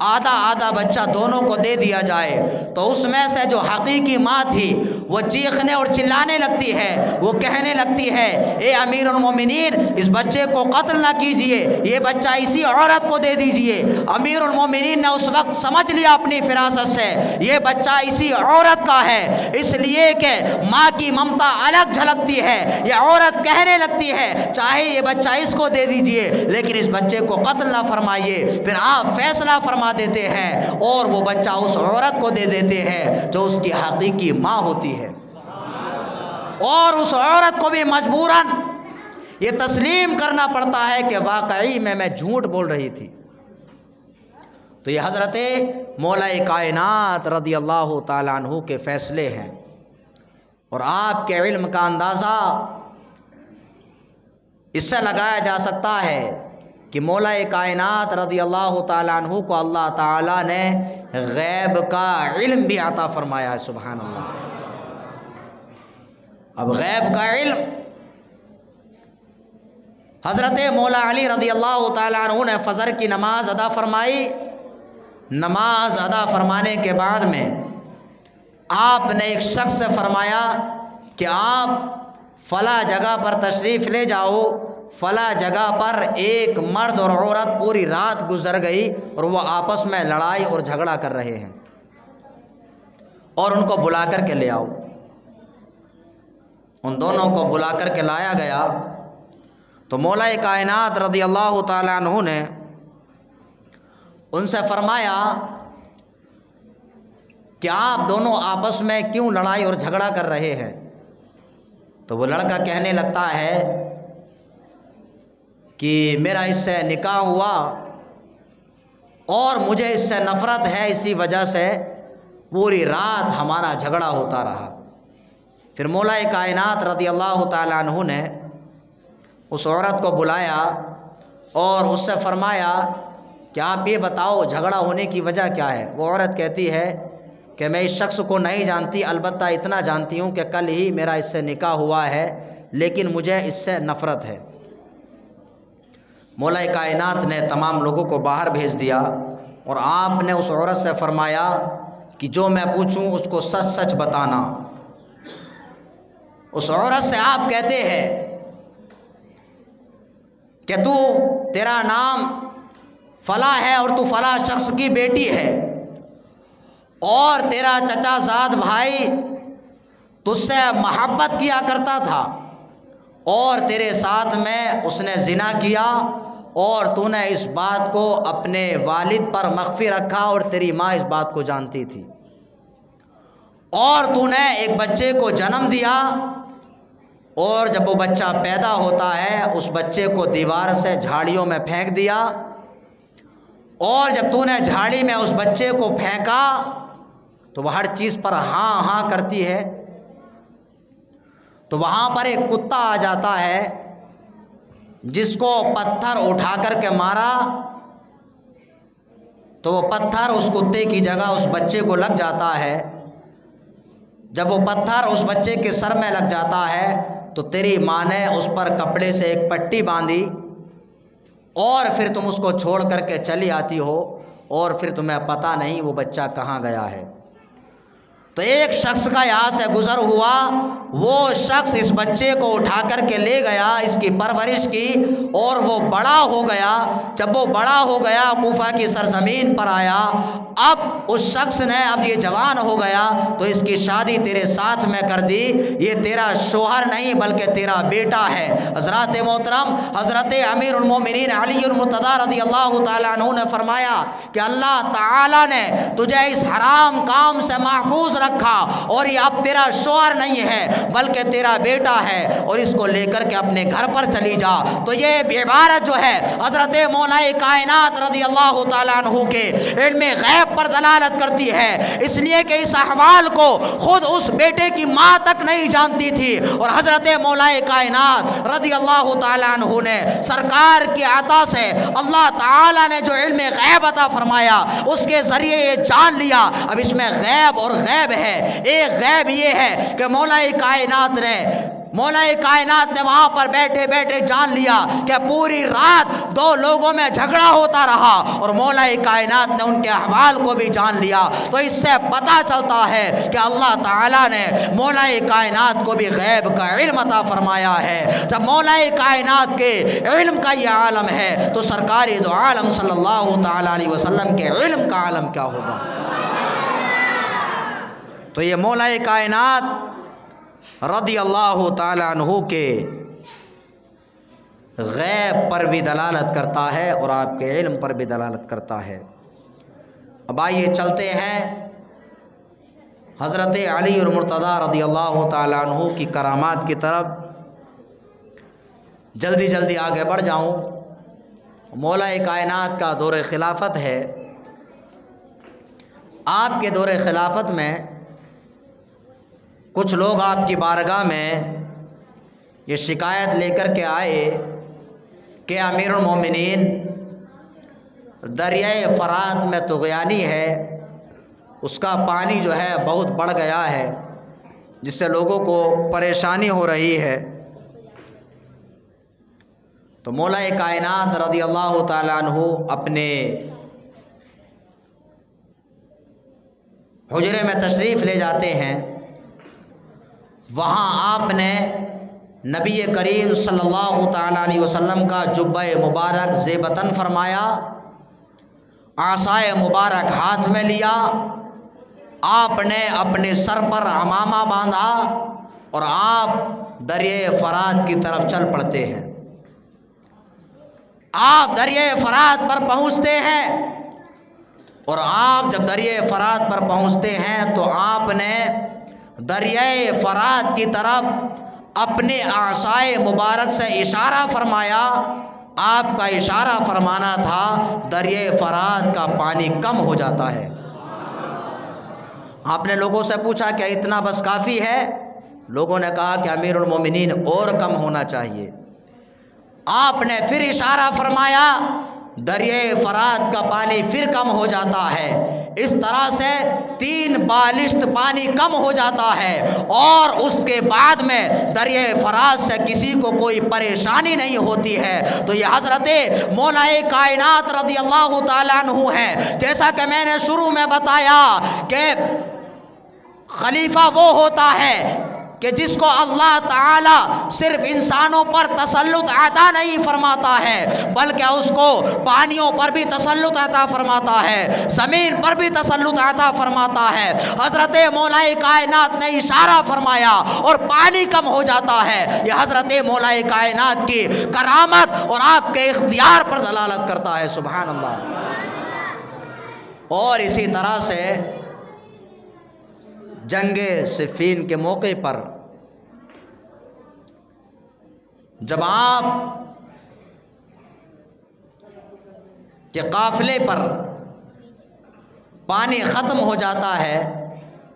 آدھا بچہ دونوں کو دے دیا جائے۔ تو اس میں سے جو حقیقی ماں تھی وہ چیخنے اور چلانے لگتی ہے، وہ کہنے لگتی ہے اے امیر المومنین اس بچے کو قتل نہ کیجئے، یہ بچہ اسی عورت کو دے دیجئے۔ امیر المومنین نے اس وقت سمجھ لیا اپنی فراست سے یہ بچہ اسی عورت کا ہے، اس لیے کہ ماں کی ممتا الگ جھلکتی ہے۔ یہ عورت کہنے لگتی ہے چاہے یہ بچہ اس کو دے دیجئے لیکن اس بچے کو قتل نہ فرمائیے۔ پھر آپ فیصلہ فرما دیتے ہیں اور وہ بچہ اس عورت کو دے دیتے ہیں جو اس کی حقیقی ماں ہوتی ہے، اور اس عورت کو بھی مجبوراً یہ تسلیم کرنا پڑتا ہے کہ واقعی میں جھوٹ بول رہی تھی۔ تو یہ حضرت مولا کائنات رضی اللہ تعالیٰ عنہ کے فیصلے ہیں، اور آپ کے علم کا اندازہ اس سے لگایا جا سکتا ہے کہ مولا کائنات رضی اللہ تعالیٰ عنہ کو اللہ تعالیٰ نے غیب کا علم بھی عطا فرمایا ہے۔ سبحان اللہ۔ اب غیب کا علم حضرت مولا علی رضی اللہ تعالیٰ عنہ نے فجر کی نماز ادا فرمائی۔ نماز ادا فرمانے کے بعد میں آپ نے ایک شخص سے فرمایا کہ آپ فلاں جگہ پر تشریف لے جاؤ، فلاں جگہ پر ایک مرد اور عورت پوری رات گزر گئی اور وہ آپس میں لڑائی اور جھگڑا کر رہے ہیں، اور ان کو بلا کر کے لے آؤ۔ ان دونوں کو بلا کر کے لایا گیا تو مولا کائنات رضی اللہ تعالیٰ عنہ نے ان سے فرمایا کہ آپ دونوں آپس میں کیوں لڑائی اور جھگڑا کر رہے ہیں؟ تو وہ لڑکا کہنے لگتا ہے کہ میرا اس سے نکاح ہوا اور مجھے اس سے نفرت ہے، اسی وجہ سے پوری رات ہمارا جھگڑا ہوتا رہا۔ پھر مولا کائنات رضی اللہ تعالیٰ عنہ نے اس عورت کو بلایا اور اس سے فرمایا کہ آپ یہ بتاؤ جھگڑا ہونے کی وجہ کیا ہے؟ وہ عورت کہتی ہے کہ میں اس شخص کو نہیں جانتی، البتہ اتنا جانتی ہوں کہ کل ہی میرا اس سے نکاح ہوا ہے، لیکن مجھے اس سے نفرت ہے۔ مولا کائنات نے تمام لوگوں کو باہر بھیج دیا اور آپ نے اس عورت سے فرمایا کہ جو میں پوچھوں اس کو سچ سچ بتانا۔ اس عورت سے آپ کہتے ہیں کہ تیرا نام فلاں ہے اور تو فلاں شخص کی بیٹی ہے، اور تیرا چچا زاد بھائی تجھ سے محبت کیا کرتا تھا اور تیرے ساتھ میں اس نے زنا کیا، اور تو نے اس بات کو اپنے والد پر مخفی رکھا اور تیری ماں اس بات کو جانتی تھی، اور تو نے ایک بچے کو جنم دیا، اور جب وہ بچہ پیدا ہوتا ہے اس بچے کو دیوار سے جھاڑیوں میں پھینک دیا، اور جب تو نے جھاڑی میں اس بچے کو پھینکا تو وہ ہر چیز پر ہاں ہاں کرتی ہے، تو وہاں پر ایک کتا آ جاتا ہے جس کو پتھر اٹھا کر کے مارا، تو وہ پتھر اس کتے کی جگہ اس بچے کو لگ جاتا ہے۔ جب وہ پتھر اس بچے کے سر میں لگ جاتا ہے تو تیری ماں نے اس پر کپڑے سے ایک پٹی باندھی، اور پھر تم اس کو چھوڑ کر کے چلی آتی ہو، اور پھر تمہیں پتہ نہیں وہ بچہ کہاں گیا ہے۔ تو ایک شخص کا یہاں سے گزر ہوا، وہ شخص اس بچے کو اٹھا کر کے لے گیا، اس کی پرورش کی، اور وہ بڑا ہو گیا۔ جب وہ بڑا ہو گیا کوفہ کی سرزمین پر آیا، اب اس شخص نے اب یہ جوان ہو گیا تو اس کی شادی تیرے ساتھ میں کر دی، یہ تیرا شوہر نہیں بلکہ تیرا بیٹا ہے۔ حضرات محترم، حضرت امیر المومنین علی المرتضیٰ رضی اللہ تعالیٰ عنہ نے فرمایا کہ اللہ تعالیٰ نے تجھے اس حرام کام سے محفوظ رکھا، اور یہ اب تیرا شوہر نہیں ہے بلکہ تیرا بیٹا ہے، اور اس کو لے کر کے اپنے گھر پر چلی جا۔ تو یہ عبارت جو ہے حضرت مولا کائنات رضی اللہ تعالیٰ عنہ کے علم غیب پر دلالت کرتی ہے، اس لیے کہ اس احوال کو خود اس بیٹے کی ماں تک نہیں جانتی تھی، اور حضرت مولا کائنات رضی اللہ تعالیٰ عنہ نے سرکار کی عطا سے اللہ تعالیٰ نے جو علم غیب عطا فرمایا اس کے ذریعے یہ جان لیا۔ اب اس میں غیب اور غیب ہے۔ ایک غیب یہ ہے کہ مولا کائنات نے وہاں پر بیٹھے بیٹھے جان لیا کہ پوری رات دو لوگوں میں جھگڑا ہوتا رہا، اور مولا کائنات نے ان کے احوال کو بھی جان لیا۔ تو اس سے پتہ چلتا ہے کہ اللہ تعالیٰ نے مولا کائنات کو بھی غیب کا علم عطا فرمایا ہے۔ جب مولا کائنات کے علم کا یہ عالم ہے تو سرکار دو عالم صلی اللہ تعالیٰ علیہ وسلم کے علم کا عالم کیا ہوگا؟ تو یہ مولا کائنات رضی اللہ تعالیٰ عنہ کے غیب پر بھی دلالت کرتا ہے اور آپ کے علم پر بھی دلالت کرتا ہے۔ اب آئیے چلتے ہیں حضرت علی المرتضیٰ رضی اللہ تعالیٰ عنہ کی کرامات کی طرف، جلدی جلدی آگے بڑھ جاؤں۔ مولا کائنات کا دور خلافت ہے۔ آپ کے دور خلافت میں کچھ لوگ آپ کی بارگاہ میں یہ شکایت لے کر کے آئے کہ امیر المومنین دریائے فرات میں طغیانی ہے، اس کا پانی جو ہے بہت بڑھ گیا ہے، جس سے لوگوں کو پریشانی ہو رہی ہے۔ تو مولا کائنات رضی اللہ تعالیٰ عنہ اپنے حجرے میں تشریف لے جاتے ہیں۔ وہاں آپ نے نبی کریم صلی اللہ تعالیٰ علیہ وسلم کا جبہ مبارک زیبتن فرمایا، عصائے مبارک ہاتھ میں لیا، آپ نے اپنے سر پر عمامہ باندھا اور آپ دریائے فرات کی طرف چل پڑتے ہیں۔ آپ دریائے فرات پر پہنچتے ہیں اور آپ جب دریائے فرات پر پہنچتے ہیں تو آپ نے دریائے فرات کی طرف اپنے عصائے مبارک سے اشارہ فرمایا۔ آپ کا اشارہ فرمانا تھا دریائے فرات کا پانی کم ہو جاتا ہے۔ آپ نے لوگوں سے پوچھا کہ اتنا بس کافی ہے؟ لوگوں نے کہا کہ امیر المومنین اور کم ہونا چاہیے۔ آپ نے پھر اشارہ فرمایا، دریائے فرات کا پانی پھر کم ہو جاتا ہے۔ اس طرح سے 3 بالشت پانی کم ہو جاتا ہے اور اس کے بعد میں دریائے فرات سے کسی کو کوئی پریشانی نہیں ہوتی ہے۔ تو یہ حضرت مولا کائنات رضی اللہ تعالیٰ عنہ ہے۔ جیسا کہ میں نے شروع میں بتایا کہ خلیفہ وہ ہوتا ہے کہ جس کو اللہ تعالیٰ صرف انسانوں پر تسلط عطا نہیں فرماتا ہے بلکہ اس کو پانیوں پر بھی تسلط عطا فرماتا ہے، زمین پر بھی تسلط عطا فرماتا ہے۔ حضرت مولا کائنات نے اشارہ فرمایا اور پانی کم ہو جاتا ہے۔ یہ حضرت مولا کائنات کی کرامت اور آپ کے اختیار پر دلالت کرتا ہے۔ سبحان اللہ۔ اور اسی طرح سے جنگ صفین کے موقع پر جب آپ کے قافلے پر پانی ختم ہو جاتا ہے،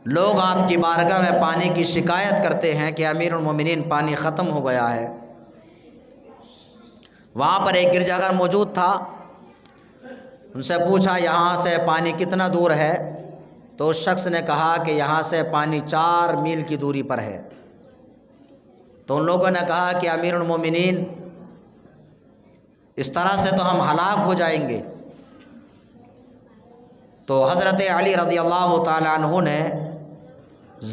لوگ آپ کی بارگاہ میں پانی کی شکایت کرتے ہیں کہ امیر المومنین پانی ختم ہو گیا ہے۔ وہاں پر ایک گرجا گھر موجود تھا، ان سے پوچھا یہاں سے پانی کتنا دور ہے؟ تو اس شخص نے کہا کہ یہاں سے پانی 4 میل کی دوری پر ہے۔ تو ان لوگوں نے کہا کہ امیر المومنین اس طرح سے تو ہم ہلاک ہو جائیں گے۔ تو حضرت علی رضی اللہ تعالیٰ عنہ نے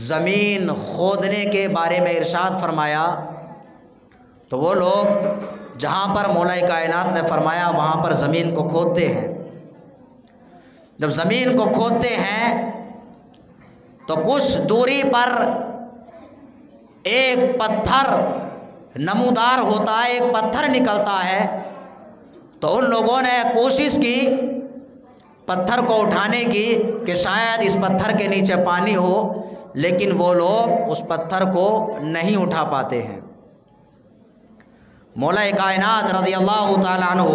زمین کھودنے کے بارے میں ارشاد فرمایا۔ تو وہ لوگ جہاں پر مولا کائنات نے فرمایا وہاں پر زمین کو کھودتے ہیں۔ جب زمین کو کھودتے ہیں تو کچھ دوری پر ایک پتھر نمودار ہوتا ہے، ایک پتھر نکلتا ہے۔ تو ان لوگوں نے کوشش کی پتھر کو اٹھانے کی کہ شاید اس پتھر کے نیچے پانی ہو، لیکن وہ لوگ اس پتھر کو نہیں اٹھا پاتے ہیں۔ مولا کائنات رضی اللہ تعالیٰ عنہ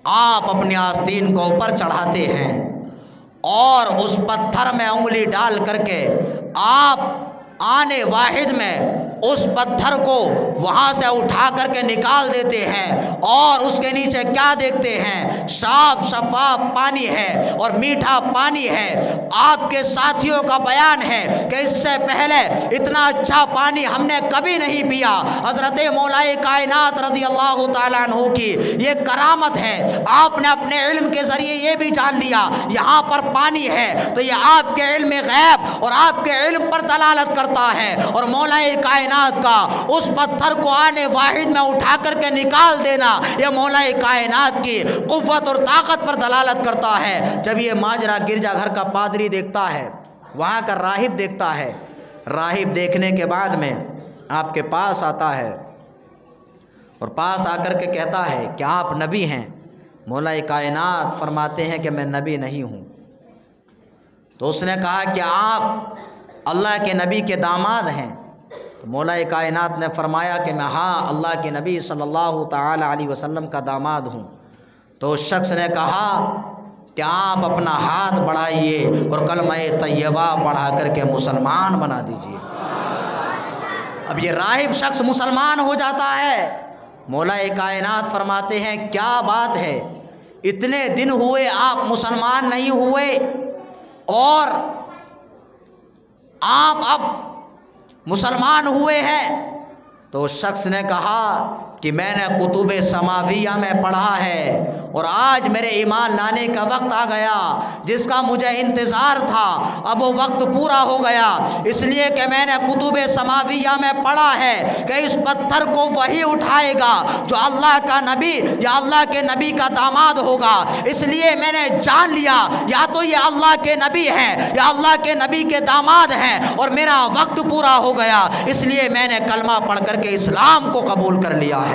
آپ اپنی آستین کو اوپر چڑھاتے ہیں اور اس پتھر میں انگلی ڈال کر کے آپ آنے واحد میں اس پتھر کو وہاں سے اٹھا کر کے نکال دیتے ہیں اور اس کے نیچے کیا دیکھتے ہیں؟ صاف شفاف پانی ہے اور میٹھا پانی ہے۔ آپ کے ساتھیوں کا بیان ہے کہ اس سے پہلے اتنا اچھا پانی ہم نے کبھی نہیں پیا۔ حضرت مولا کائنات رضی اللہ تعالیٰ عنہ کی یہ کرامت ہے، آپ نے اپنے علم کے ذریعے یہ بھی جان لیا یہاں پر پانی ہے، تو یہ آپ کے علم غیب اور آپ کے علم پر دلالت کرتا ہے۔ اور مولا کائنات کا اس پتھر کو آنے واحد میں اٹھا کر کے نکال دینا یہ مولا کائنات کی قوت اور طاقت پر دلالت کرتا ہے۔ جب یہ ماجرا گرجا گھر کا پادری دیکھتا ہے، وہاں کا راہب دیکھتا ہے، راہب دیکھنے کے بعد میں آپ کے پاس آتا ہے اور پاس آ کر کے کہتا ہے کہ آپ نبی ہیں؟ مولا کائنات فرماتے ہیں کہ میں نبی نہیں ہوں۔ تو اس نے کہا کہ آپ اللہ کے نبی کے داماد ہیں، تو مولا کائنات نے فرمایا کہ میں ہاں اللہ کے نبی صلی اللہ تعالی علیہ وسلم کا داماد ہوں۔ تو اس شخص نے کہا کہ آپ اپنا ہاتھ بڑھائیے اور کلمہ طیبہ پڑھا کر کے مسلمان بنا دیجیے۔ اب یہ راہب شخص مسلمان ہو جاتا ہے۔ مولا کائنات فرماتے ہیں کیا بات ہے، اتنے دن ہوئے آپ مسلمان نہیں ہوئے اور آپ اب مسلمان ہوئے ہیں؟ تو اس شخص نے کہا کہ میں نے کتب سماویہ میں پڑھا ہے اور آج میرے ایمان لانے کا وقت آ گیا، جس کا مجھے انتظار تھا اب وہ وقت پورا ہو گیا، اس لیے کہ میں نے کتب سماویہ میں پڑھا ہے کہ اس پتھر کو وہی اٹھائے گا جو اللہ کا نبی یا اللہ کے نبی کا داماد ہوگا۔ اس لیے میں نے جان لیا یا تو یہ اللہ کے نبی ہیں یا اللہ کے نبی کے داماد ہیں اور میرا وقت پورا ہو گیا، اس لیے میں نے کلمہ پڑھ کر کے اسلام کو قبول کر لیا ہے۔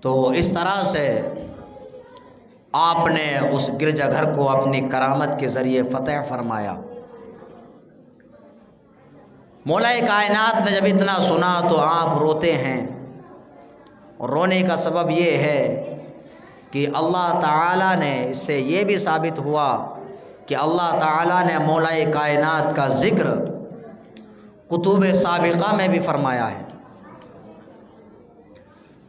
تو اس طرح سے آپ نے اس گرجا گھر کو اپنی کرامت کے ذریعے فتح فرمایا۔ مولا کائنات نے جب اتنا سنا تو آپ روتے ہیں، اور رونے کا سبب یہ ہے کہ اللہ تعالیٰ نے اس سے یہ بھی ثابت ہوا کہ اللہ تعالیٰ نے مولا کائنات کا ذکر کتب سابقہ میں بھی فرمایا ہے۔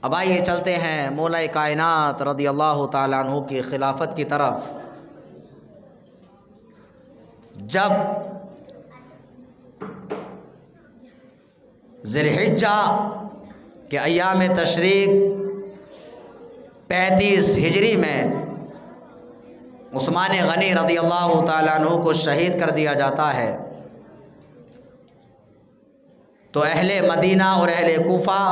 اب آئیے چلتے ہیں مولا کائنات رضی اللہ تعالیٰ عنہ کی خلافت کی طرف۔ جب ذی الحجہ کے ایام تشریق 35 ہجری میں عثمان غنی رضی اللہ تعالیٰ عنہ کو شہید کر دیا جاتا ہے، تو اہل مدینہ اور اہل کوفہ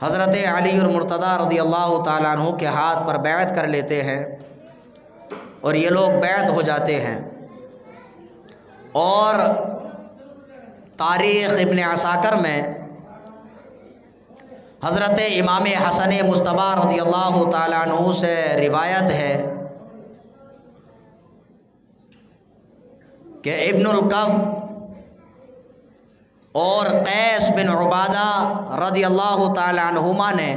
حضرت علی المرتضیٰ رضی اللہ تعالیٰ عنہ کے ہاتھ پر بیعت کر لیتے ہیں اور یہ لوگ بیعت ہو جاتے ہیں۔ اور تاریخ ابن عساکر میں حضرت امام حسن مجتبی رضی اللہ تعالیٰ عنہ سے روایت ہے کہ ابن الکف اور قیس بن عبادہ رضی اللہ تعالی عنہما نے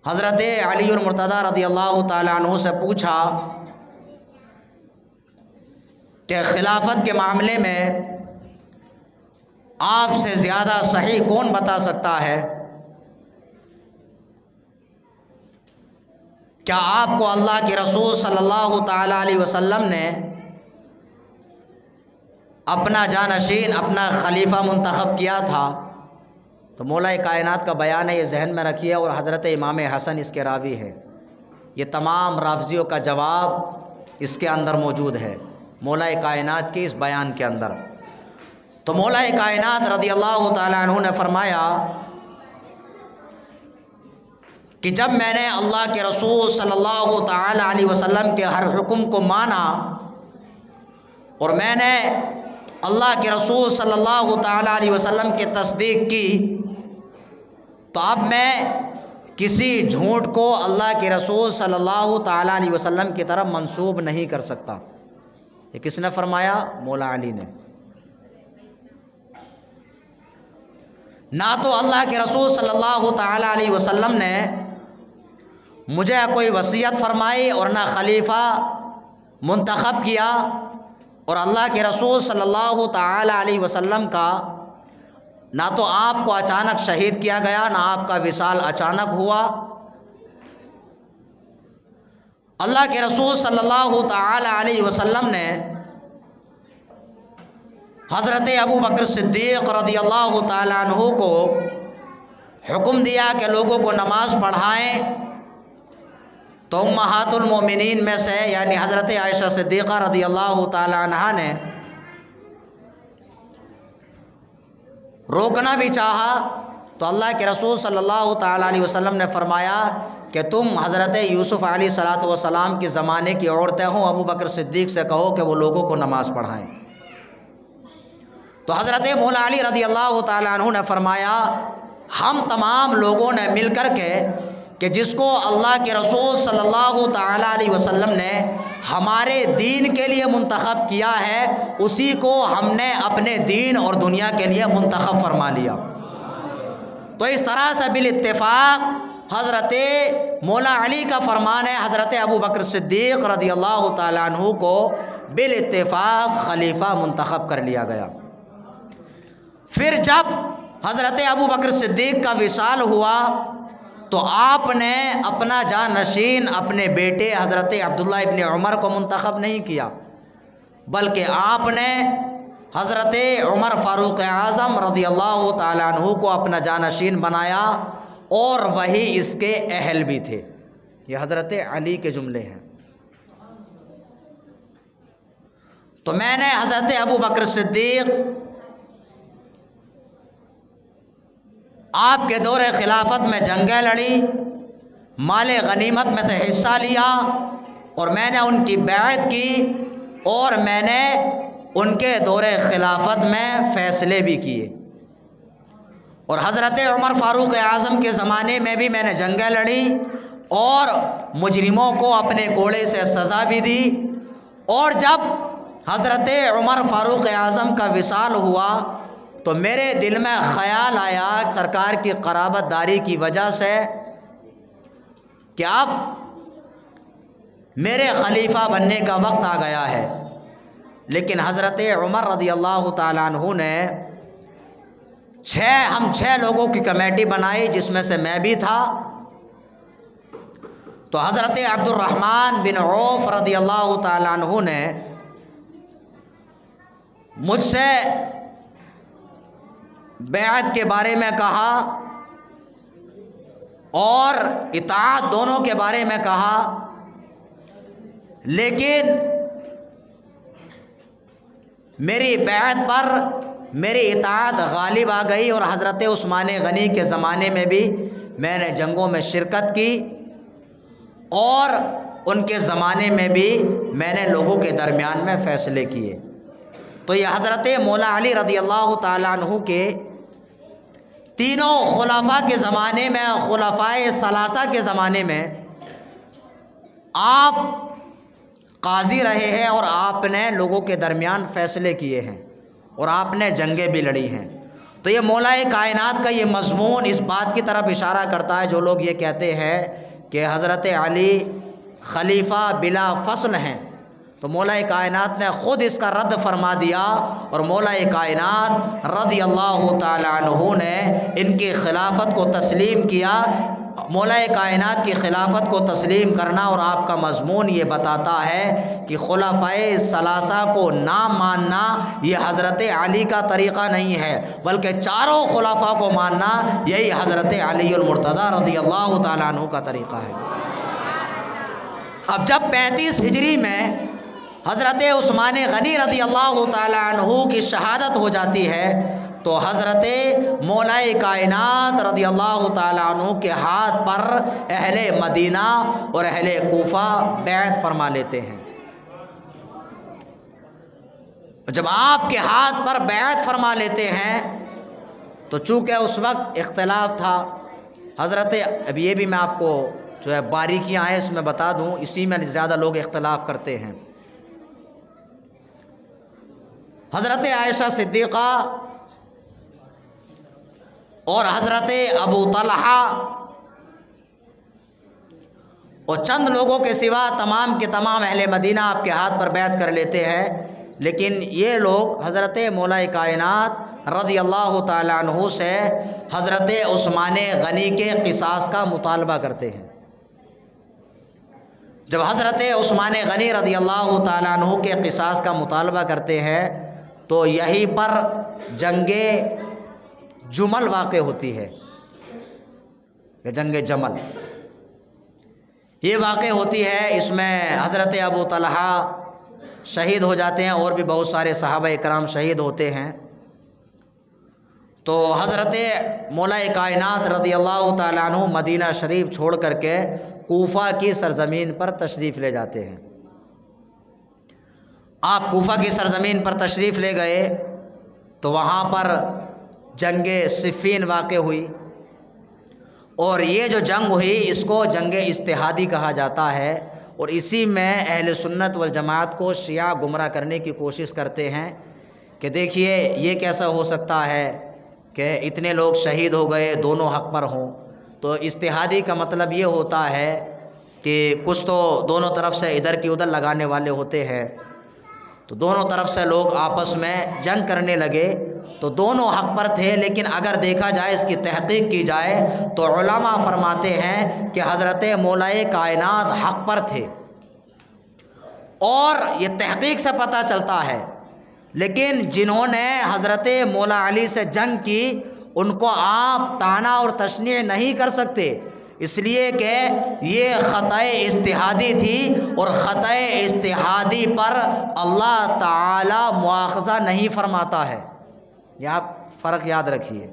حضرت علی المرتضیٰ رضی اللہ تعالی عنہ سے پوچھا کہ خلافت کے معاملے میں آپ سے زیادہ صحیح کون بتا سکتا ہے؟ کیا آپ کو اللہ کے رسول صلی اللہ تعالی علیہ وسلم نے اپنا جانشین، اپنا خلیفہ منتخب کیا تھا؟ تو مولا کائنات کا بیان ہے، یہ ذہن میں رکھیے، اور حضرت امام حسن اس کے راوی ہے۔ یہ تمام رافضیوں کا جواب اس کے اندر موجود ہے، مولا کائنات کے اس بیان کے اندر۔ تو مولا کائنات رضی اللہ تعالیٰ عنہ نے فرمایا کہ جب میں نے اللہ کے رسول صلی اللہ تعالی علیہ وسلم کے ہر حکم کو مانا اور میں نے اللہ کے رسول صلی اللہ تعالی علیہ وسلم کی تصدیق کی، تو اب میں کسی جھوٹ کو اللہ کے رسول صلی اللہ تعالی علیہ وسلم کی طرف منسوب نہیں کر سکتا۔ یہ کس نے فرمایا؟ مولا علی نے۔ نہ تو اللہ کے رسول صلی اللہ تعالی علیہ وسلم نے مجھے کوئی وصیت فرمائی اور نہ خلیفہ منتخب کیا، اور اللہ کے رسول صلی اللہ تعالی علیہ وسلم کا نہ تو آپ کو اچانک شہید کیا گیا، نہ آپ کا وصال اچانک ہوا۔ اللہ کے رسول صلی اللہ تعالی علیہ وسلم نے حضرت ابو بکر صدیق رضی اللہ تعالی عنہ کو حکم دیا کہ لوگوں کو نماز پڑھائیں، تو امہات المومنین میں سے یعنی حضرت عائشہ صدیقہ رضی اللہ تعالی عنہا نے روکنا بھی چاہا تو اللہ کے رسول صلی اللہ تعالیٰ علیہ وسلم نے فرمایا کہ تم حضرت یوسف علیہ الصلاۃ والسلام کے زمانے کی عورتیں ہوں، ابو بکر صدیق سے کہو کہ وہ لوگوں کو نماز پڑھائیں۔ تو حضرت مولا علی رضی اللہ تعالیٰ عنہ نے فرمایا ہم تمام لوگوں نے مل کر کے کہ جس کو اللہ کے رسول صلی اللہ تعالیٰ علیہ وسلم نے ہمارے دین کے لیے منتخب کیا ہے، اسی کو ہم نے اپنے دین اور دنیا کے لیے منتخب فرما لیا۔ تو اس طرح سے بالاتفاق حضرت مولا علی کا فرمان ہے، حضرت ابو بکر صدیق رضی اللہ تعالیٰ عنہ کو بالاتفاق خلیفہ منتخب کر لیا گیا۔ پھر جب حضرت ابو بکر صدیق کا وصال ہوا تو آپ نے اپنا جانشین اپنے بیٹے حضرت عبداللہ ابن عمر کو منتخب نہیں کیا، بلکہ آپ نے حضرت عمر فاروق اعظم رضی اللہ تعالیٰ عنہ کو اپنا جانشین بنایا، اور وہی اس کے اہل بھی تھے۔ یہ حضرت علی کے جملے ہیں۔ تو میں نے حضرت ابو بکر صدیق آپ کے دور خلافت میں جنگیں لڑی، مال غنیمت میں سے حصہ لیا، اور میں نے ان کی بیعت کی، اور میں نے ان کے دور خلافت میں فیصلے بھی کیے۔ اور حضرت عمر فاروق اعظم کے زمانے میں بھی میں نے جنگیں لڑی اور مجرموں کو اپنے کوڑے سے سزا بھی دی۔ اور جب حضرت عمر فاروق اعظم کا وصال ہوا تو میرے دل میں خیال آیا سرکار کی قرابت داری کی وجہ سے کہ اب میرے خلیفہ بننے کا وقت آ گیا ہے۔ لیکن حضرت عمر رضی اللہ تعالیٰ عنہ نے ہم 6 لوگوں کی کمیٹی بنائی، جس میں سے میں بھی تھا۔ تو حضرت عبد الرحمن بن عوف رضی اللہ تعالیٰ عنہ نے مجھ سے بیعت کے بارے میں کہا اور اطاعت دونوں کے بارے میں کہا، لیکن میری بیعت پر میری اطاعت غالب آ گئی، اور حضرت عثمان غنی کے زمانے میں بھی میں نے جنگوں میں شرکت کی، اور ان کے زمانے میں بھی میں نے لوگوں کے درمیان میں فیصلے کیے۔ تو یہ حضرت مولا علی رضی اللہ تعالیٰ عنہ کے تینوں خلفاء کے زمانے میں، خلفائے ثلاثہ کے زمانے میں آپ قاضی رہے ہیں، اور آپ نے لوگوں کے درمیان فیصلے کیے ہیں، اور آپ نے جنگیں بھی لڑی ہیں۔ تو یہ مولا کائنات کا یہ مضمون اس بات کی طرف اشارہ کرتا ہے، جو لوگ یہ کہتے ہیں کہ حضرت علی خلیفہ بلا فصل ہیں، تو مولا کائنات نے خود اس کا رد فرما دیا، اور مولا کائنات رضی اللہ تعالیٰ عنہ نے ان کی خلافت کو تسلیم کیا۔ مولا کائنات کی خلافت کو تسلیم کرنا اور آپ کا مضمون یہ بتاتا ہے کہ خلفائے ثلاثہ کو نہ ماننا یہ حضرت علی کا طریقہ نہیں ہے، بلکہ چاروں خلفاء کو ماننا یہی حضرت علی المرتضیٰ رضی اللہ تعالیٰ عنہ کا طریقہ ہے۔ اب جب 35 ہجری میں حضرت عثمان غنی رضی اللہ تعالیٰ عنہ کی شہادت ہو جاتی ہے تو حضرت مولا کائنات رضی اللہ تعالیٰ عنہ کے ہاتھ پر اہل مدینہ اور اہل کوفہ بیعت فرما لیتے ہیں۔ جب آپ کے ہاتھ پر بیعت فرما لیتے ہیں تو چونکہ اس وقت اختلاف تھا، حضرت اب یہ بھی میں آپ کو جو ہے باریکیاں ہیں اس میں بتا دوں، اسی میں زیادہ لوگ اختلاف کرتے ہیں۔ حضرت عائشہ صدیقہ اور حضرت ابو طلحہ اور چند لوگوں کے سوا تمام کے تمام اہل مدینہ آپ کے ہاتھ پر بیعت کر لیتے ہیں، لیکن یہ لوگ حضرت مولا کائنات رضی اللہ تعالیٰ عنہ سے حضرت عثمان غنی کے قصاص کا مطالبہ کرتے ہیں۔ جب حضرت عثمان غنی رضی اللہ تعالیٰ عنہ کے قصاص کا مطالبہ کرتے ہیں تو یہیں پر جنگ جمل واقع ہوتی ہے، جنگ جمل یہ واقع ہوتی ہے۔ اس میں حضرت ابو طلحہ شہید ہو جاتے ہیں اور بھی بہت سارے صحابہ کرام شہید ہوتے ہیں۔ تو حضرت مولا کائنات رضی اللہ تعالیٰ عنہ مدینہ شریف چھوڑ کر کے کوفہ کی سرزمین پر تشریف لے جاتے ہیں۔ آپ کوفہ کی سرزمین پر تشریف لے گئے تو وہاں پر جنگ صفین واقع ہوئی، اور یہ جو جنگ ہوئی اس کو جنگ اجتہادی کہا جاتا ہے، اور اسی میں اہل سنت والجماعت کو شیعہ گمراہ کرنے کی کوشش کرتے ہیں کہ دیکھیے یہ کیسا ہو سکتا ہے کہ اتنے لوگ شہید ہو گئے، دونوں حق پر ہوں۔ تو اجتہادی کا مطلب یہ ہوتا ہے کہ کچھ تو دونوں طرف سے ادھر کی ادھر لگانے والے ہوتے ہیں، تو دونوں طرف سے لوگ آپس میں جنگ کرنے لگے، تو دونوں حق پر تھے، لیکن اگر دیکھا جائے اس کی تحقیق کی جائے تو علماء فرماتے ہیں کہ حضرت مولا کائنات حق پر تھے، اور یہ تحقیق سے پتہ چلتا ہے۔ لیکن جنہوں نے حضرت مولا علی سے جنگ کی ان کو آپ طعنہ اور تشنیع نہیں کر سکتے، اس لیے کہ یہ خطأ اجتہادی تھی، اور خطأ اجتہادی پر اللہ تعالی مواخذہ نہیں فرماتا ہے، یہ آپ فرق یاد رکھیے۔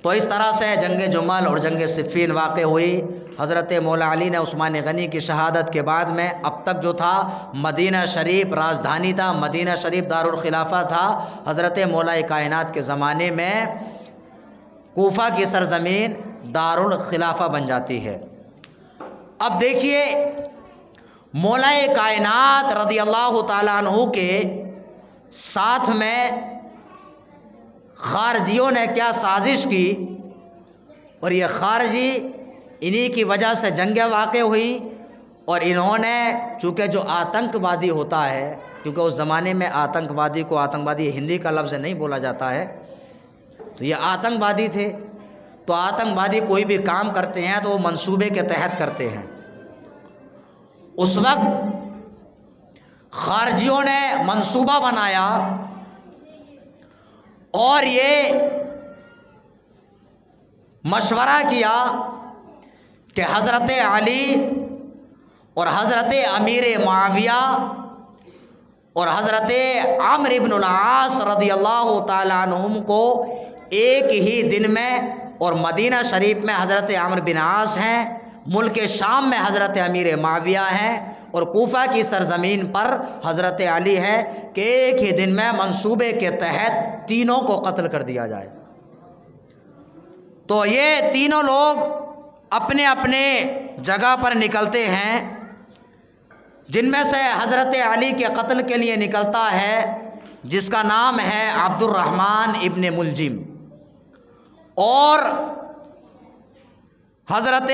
تو اس طرح سے جنگ جمل اور جنگ صفین واقع ہوئی۔ حضرت مولا علی نے عثمان غنی کی شہادت کے بعد میں اب تک جو تھا مدینہ شریف راجدھانی تھا، مدینہ شریف دارالخلافہ تھا، حضرت مولا کائنات کے زمانے میں کوفہ کی سرزمین دارالخلافہ بن جاتی ہے۔ اب دیکھیے مولا کائنات رضی اللہ تعالیٰ عنہ کے ساتھ میں خارجیوں نے کیا سازش کی، اور یہ خارجی انہی کی وجہ سے جنگیں واقع ہوئی، اور انہوں نے چونکہ جو آتنک وادی ہوتا ہے، کیونکہ اس زمانے میں آتنک وادی کو آتنک وادی ہندی کا لفظ نہیں بولا جاتا ہے، تو یہ آتنک وادی تھے، تو آتنک وادی کوئی بھی کام کرتے ہیں تو وہ منصوبے کے تحت کرتے ہیں۔ اس وقت خارجیوں نے منصوبہ بنایا اور یہ مشورہ کیا کہ حضرت علی اور حضرت امیر معاویہ اور حضرت عمرو بن العاص رضی اللہ تعالیٰ عنہم کو ایک ہی دن میں، اور مدینہ شریف میں حضرت عمرو بن عاص ہیں، ملک شام میں حضرت امیر معاویہ ہیں، اور کوفہ کی سرزمین پر حضرت علی ہے، کہ ایک ہی دن میں منصوبے کے تحت تینوں کو قتل کر دیا جائے۔ تو یہ تینوں لوگ اپنے اپنے جگہ پر نکلتے ہیں، جن میں سے حضرت علی کے قتل کے لیے نکلتا ہے جس کا نام ہے عبد الرحمن ابن ملجم، اور حضرت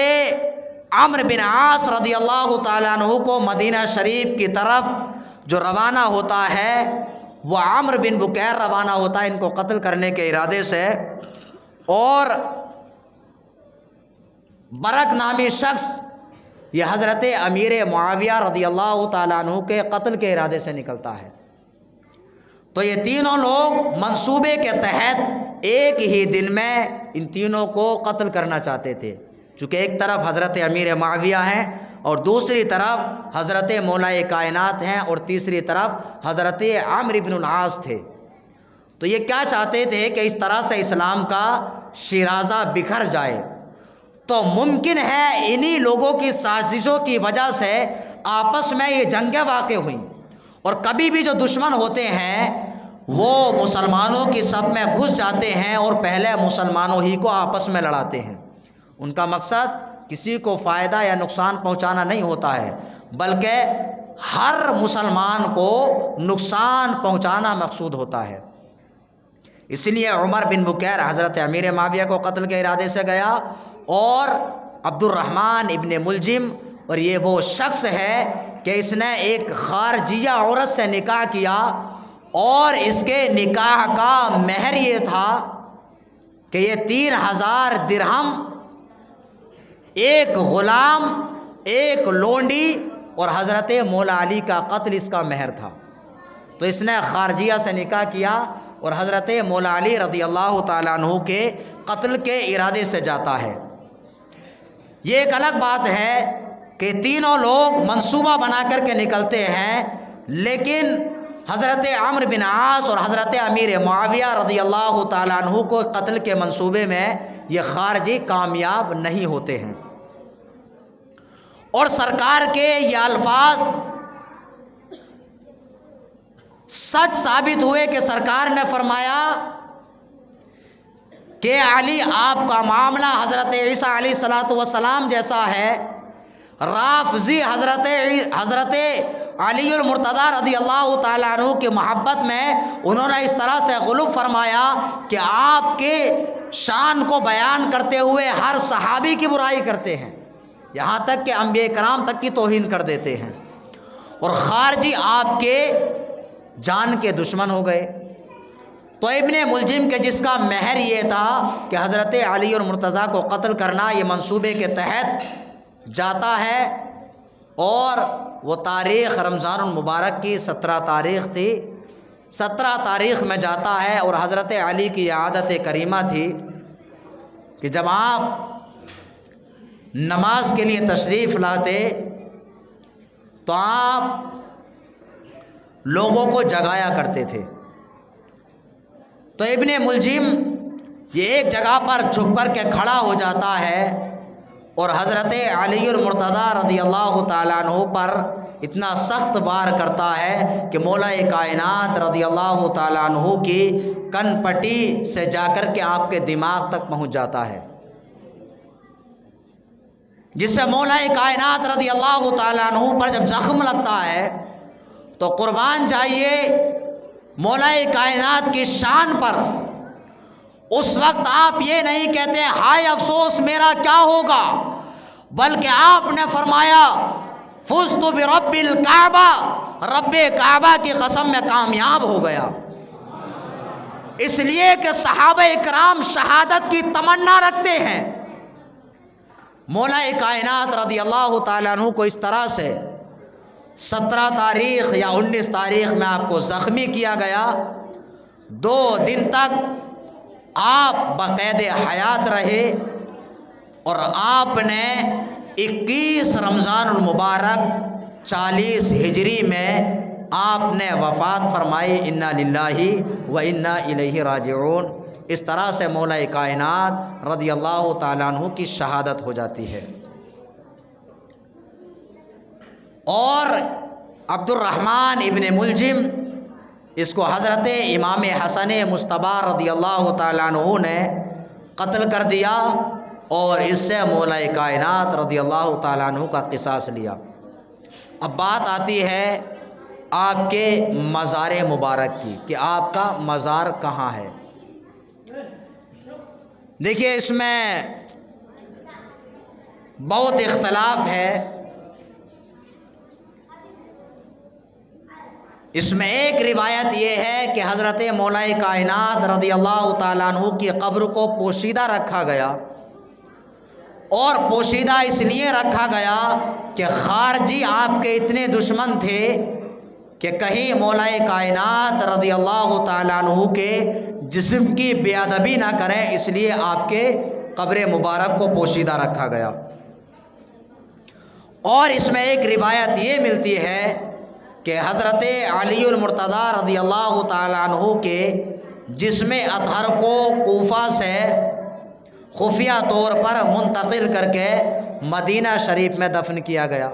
عمرو بن عاص رضی اللہ تعالیٰ عنہ کو مدینہ شریف کی طرف جو روانہ ہوتا ہے وہ عمرو بن بکیر روانہ ہوتا ہے ان کو قتل کرنے کے ارادے سے، اور برق نامی شخص یہ حضرت امیر معاویہ رضی اللہ تعالیٰ عنہ کے قتل کے ارادے سے نکلتا ہے۔ تو یہ تینوں لوگ منصوبے کے تحت ایک ہی دن میں ان تینوں کو قتل کرنا چاہتے تھے، چونکہ ایک طرف حضرت امیر معاویہ ہیں اور دوسری طرف حضرت مولا کائنات ہیں اور تیسری طرف حضرت عمرو بن العاص تھے۔ تو یہ کیا چاہتے تھے کہ اس طرح سے اسلام کا شیرازہ بکھر جائے۔ تو ممکن ہے انہی لوگوں کی سازشوں کی وجہ سے آپس میں یہ جنگیں واقع ہوئیں، اور کبھی بھی جو دشمن ہوتے ہیں وہ مسلمانوں کی صف میں گھس جاتے ہیں اور پہلے مسلمانوں ہی کو آپس میں لڑاتے ہیں۔ ان کا مقصد کسی کو فائدہ یا نقصان پہنچانا نہیں ہوتا ہے، بلکہ ہر مسلمان کو نقصان پہنچانا مقصود ہوتا ہے۔ اس لیے عمر بن بکیر حضرت امیر معاویہ کو قتل کے ارادے سے گیا، اور عبد الرحمن ابن ملجم، اور یہ وہ شخص ہے کہ اس نے ایک خارجیہ عورت سے نکاح کیا، اور اس کے نکاح کا مہر یہ تھا کہ یہ 3000 درہم، ایک غلام، ایک لونڈی، اور حضرت مولا علی کا قتل اس کا مہر تھا۔ تو اس نے خارجیہ سے نکاح کیا اور حضرت مولا علی رضی اللہ تعالیٰ عنہ کے قتل کے ارادے سے جاتا ہے۔ یہ ایک الگ بات ہے کہ تینوں لوگ منصوبہ بنا کر کے نکلتے ہیں، لیکن حضرت عمرو بن عاص اور حضرت امیر معاویہ رضی اللہ تعالیٰ عنہ کو قتل کے منصوبے میں یہ خارجی کامیاب نہیں ہوتے ہیں، اور سرکار کے یہ الفاظ سچ ثابت ہوئے کہ سرکار نے فرمایا کہ علی آپ کا معاملہ حضرت عیسیٰ علیہ الصلاۃ والسلام جیسا ہے۔ رافضی حضرت علی المرتضیٰ رضی اللہ تعالیٰ عنہ کی محبت میں انہوں نے اس طرح سے غلو فرمایا کہ آپ کے شان کو بیان کرتے ہوئے ہر صحابی کی برائی کرتے ہیں، یہاں تک کہ انبیاء کرام تک کی توہین کر دیتے ہیں، اور خارجی آپ کے جان کے دشمن ہو گئے۔ تو ابن ملجم کے جس کا مہر یہ تھا کہ حضرت علی اور مرتضیٰ کو قتل کرنا یہ منصوبے کے تحت جاتا ہے، اور وہ تاریخ رمضان المبارک کی 17 تاریخ تھی، 17 تاریخ میں جاتا ہے، اور حضرت علی کی یہ عادت کریمہ تھی کہ جب آپ نماز کے لیے تشریف لاتے تو آپ لوگوں کو جگایا کرتے تھے۔ تو ابن ملجم یہ ایک جگہ پر چھپ کر کے کھڑا ہو جاتا ہے اور حضرت علی المرتضیٰ رضی اللہ تعالیٰ عنہ پر اتنا سخت وار کرتا ہے کہ مولا کائنات رضی اللہ تعالیٰ عنہ کی کن پٹی سے جا کر کے آپ کے دماغ تک پہنچ جاتا ہے، جس سے مولا کائنات رضی اللہ تعالیٰ عنہ پر جب زخم لگتا ہے تو قربان جائیے مولا کائنات کی شان پر اس وقت آپ یہ نہیں کہتے ہائے افسوس میرا کیا ہوگا، بلکہ آپ نے فرمایا فزت برب الکعبہ، رب کعبہ کی قسم میں کامیاب ہو گیا، اس لیے کہ صحابہ کرام شہادت کی تمنا رکھتے ہیں۔ مولا کائنات رضی اللہ تعالیٰ عنہ کو اس طرح سے 17 تاریخ یا 19 تاریخ میں آپ کو زخمی کیا گیا، 2 دن تک آپ بقید حیات رہے، اور آپ نے 21 رمضان المبارک 40 ہجری میں آپ نے وفات فرمائی۔ انا للہ و انا الیہ راجعون۔ اس طرح سے مولا کائنات رضی اللہ تعالیٰ عنہ کی شہادت ہو جاتی ہے۔ اور عبد الرحمن ابن ملجم اس کو حضرت امام حسن مصطفیٰ رضی اللہ تعالیٰ عنہ نے قتل کر دیا، اور اس سے مولا کائنات رضی اللہ تعالیٰ عنہ کا قصاص لیا۔ اب بات آتی ہے آپ کے مزار مبارک کی کہ آپ کا مزار کہاں ہے۔ دیکھیے اس میں بہت اختلاف ہے۔ اس میں ایک روایت یہ ہے کہ حضرت مولا کائنات رضی اللہ تعالیٰ عنہ کی قبر کو پوشیدہ رکھا گیا، اور پوشیدہ اس لیے رکھا گیا کہ خارجی آپ کے اتنے دشمن تھے کہ کہیں مولا کائنات رضی اللہ تعالیٰ عنہ کے جسم کی بے ادبی نہ کریں، اس لیے آپ کے قبر مبارک کو پوشیدہ رکھا گیا۔ اور اس میں ایک روایت یہ ملتی ہے کہ حضرت علی المرتضیٰ رضی اللہ تعالیٰ عنہ کے جسم اطہر کو کوفہ سے خفیہ طور پر منتقل کر کے مدینہ شریف میں دفن کیا گیا۔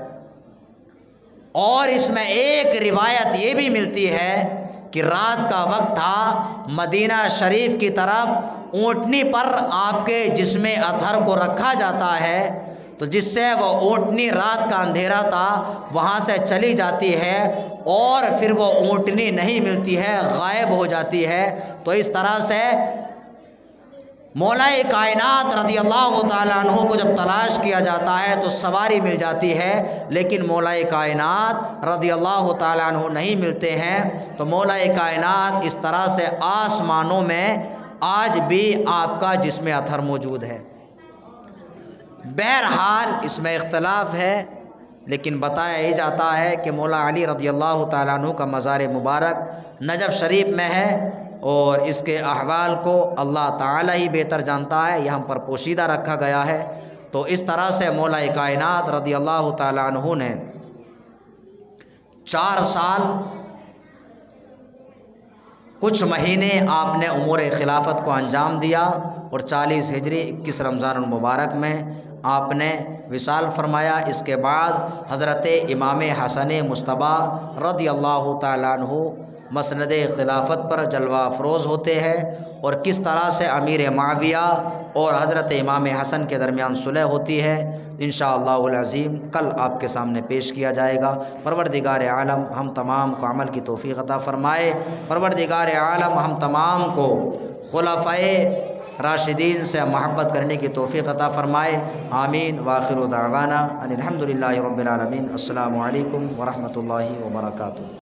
اور اس میں ایک روایت یہ بھی ملتی ہے کہ رات کا وقت تھا، مدینہ شریف کی طرف اونٹنی پر آپ کے جسم اطہر کو رکھا جاتا ہے، تو جس سے وہ اونٹنی رات کا اندھیرا تھا وہاں سے چلی جاتی ہے، اور پھر وہ اونٹنی نہیں ملتی ہے، غائب ہو جاتی ہے۔ تو اس طرح سے مولا کائنات رضی اللہ تعالیٰ عنہ کو جب تلاش کیا جاتا ہے تو سواری مل جاتی ہے، لیکن مولا کائنات رضی اللہ تعالیٰ عنہ نہیں ملتے ہیں۔ تو مولا کائنات اس طرح سے آسمانوں میں آج بھی آپ کا جسم اطہر موجود ہے۔ بہرحال اس میں اختلاف ہے، لیکن بتایا ہی جاتا ہے کہ مولا علی رضی اللہ تعالیٰ عنہ کا مزار مبارک نجف شریف میں ہے، اور اس کے احوال کو اللہ تعالیٰ ہی بہتر جانتا ہے، یہ ہم پر پوشیدہ رکھا گیا ہے۔ تو اس طرح سے مولا کائنات رضی اللہ تعالیٰ عنہ نے 4 سال کچھ مہینے آپ نے امور خلافت کو انجام دیا اور 40 ہجری 21 رمضان المبارک میں آپ نے وصال فرمایا۔ اس کے بعد حضرت امام حسن مجتبیٰ رضی اللہ تعالیٰ عنہ مسند خلافت پر جلوہ افروز ہوتے ہیں، اور کس طرح سے امیر معاویہ اور حضرت امام حسن کے درمیان صلح ہوتی ہے انشاءاللہ العظیم کل آپ کے سامنے پیش کیا جائے گا۔ پروردگار عالم ہم تمام کو عمل کی توفیق عطا فرمائے۔ پروردگار عالم ہم تمام کو خلفائے راشدین سے محبت کرنے کی توفیق عطا فرمائے۔ آمین۔ وآخر دعوانا ان الحمد للہ رب العالمین۔ السلام علیکم ورحمۃ اللہ وبرکاتہ۔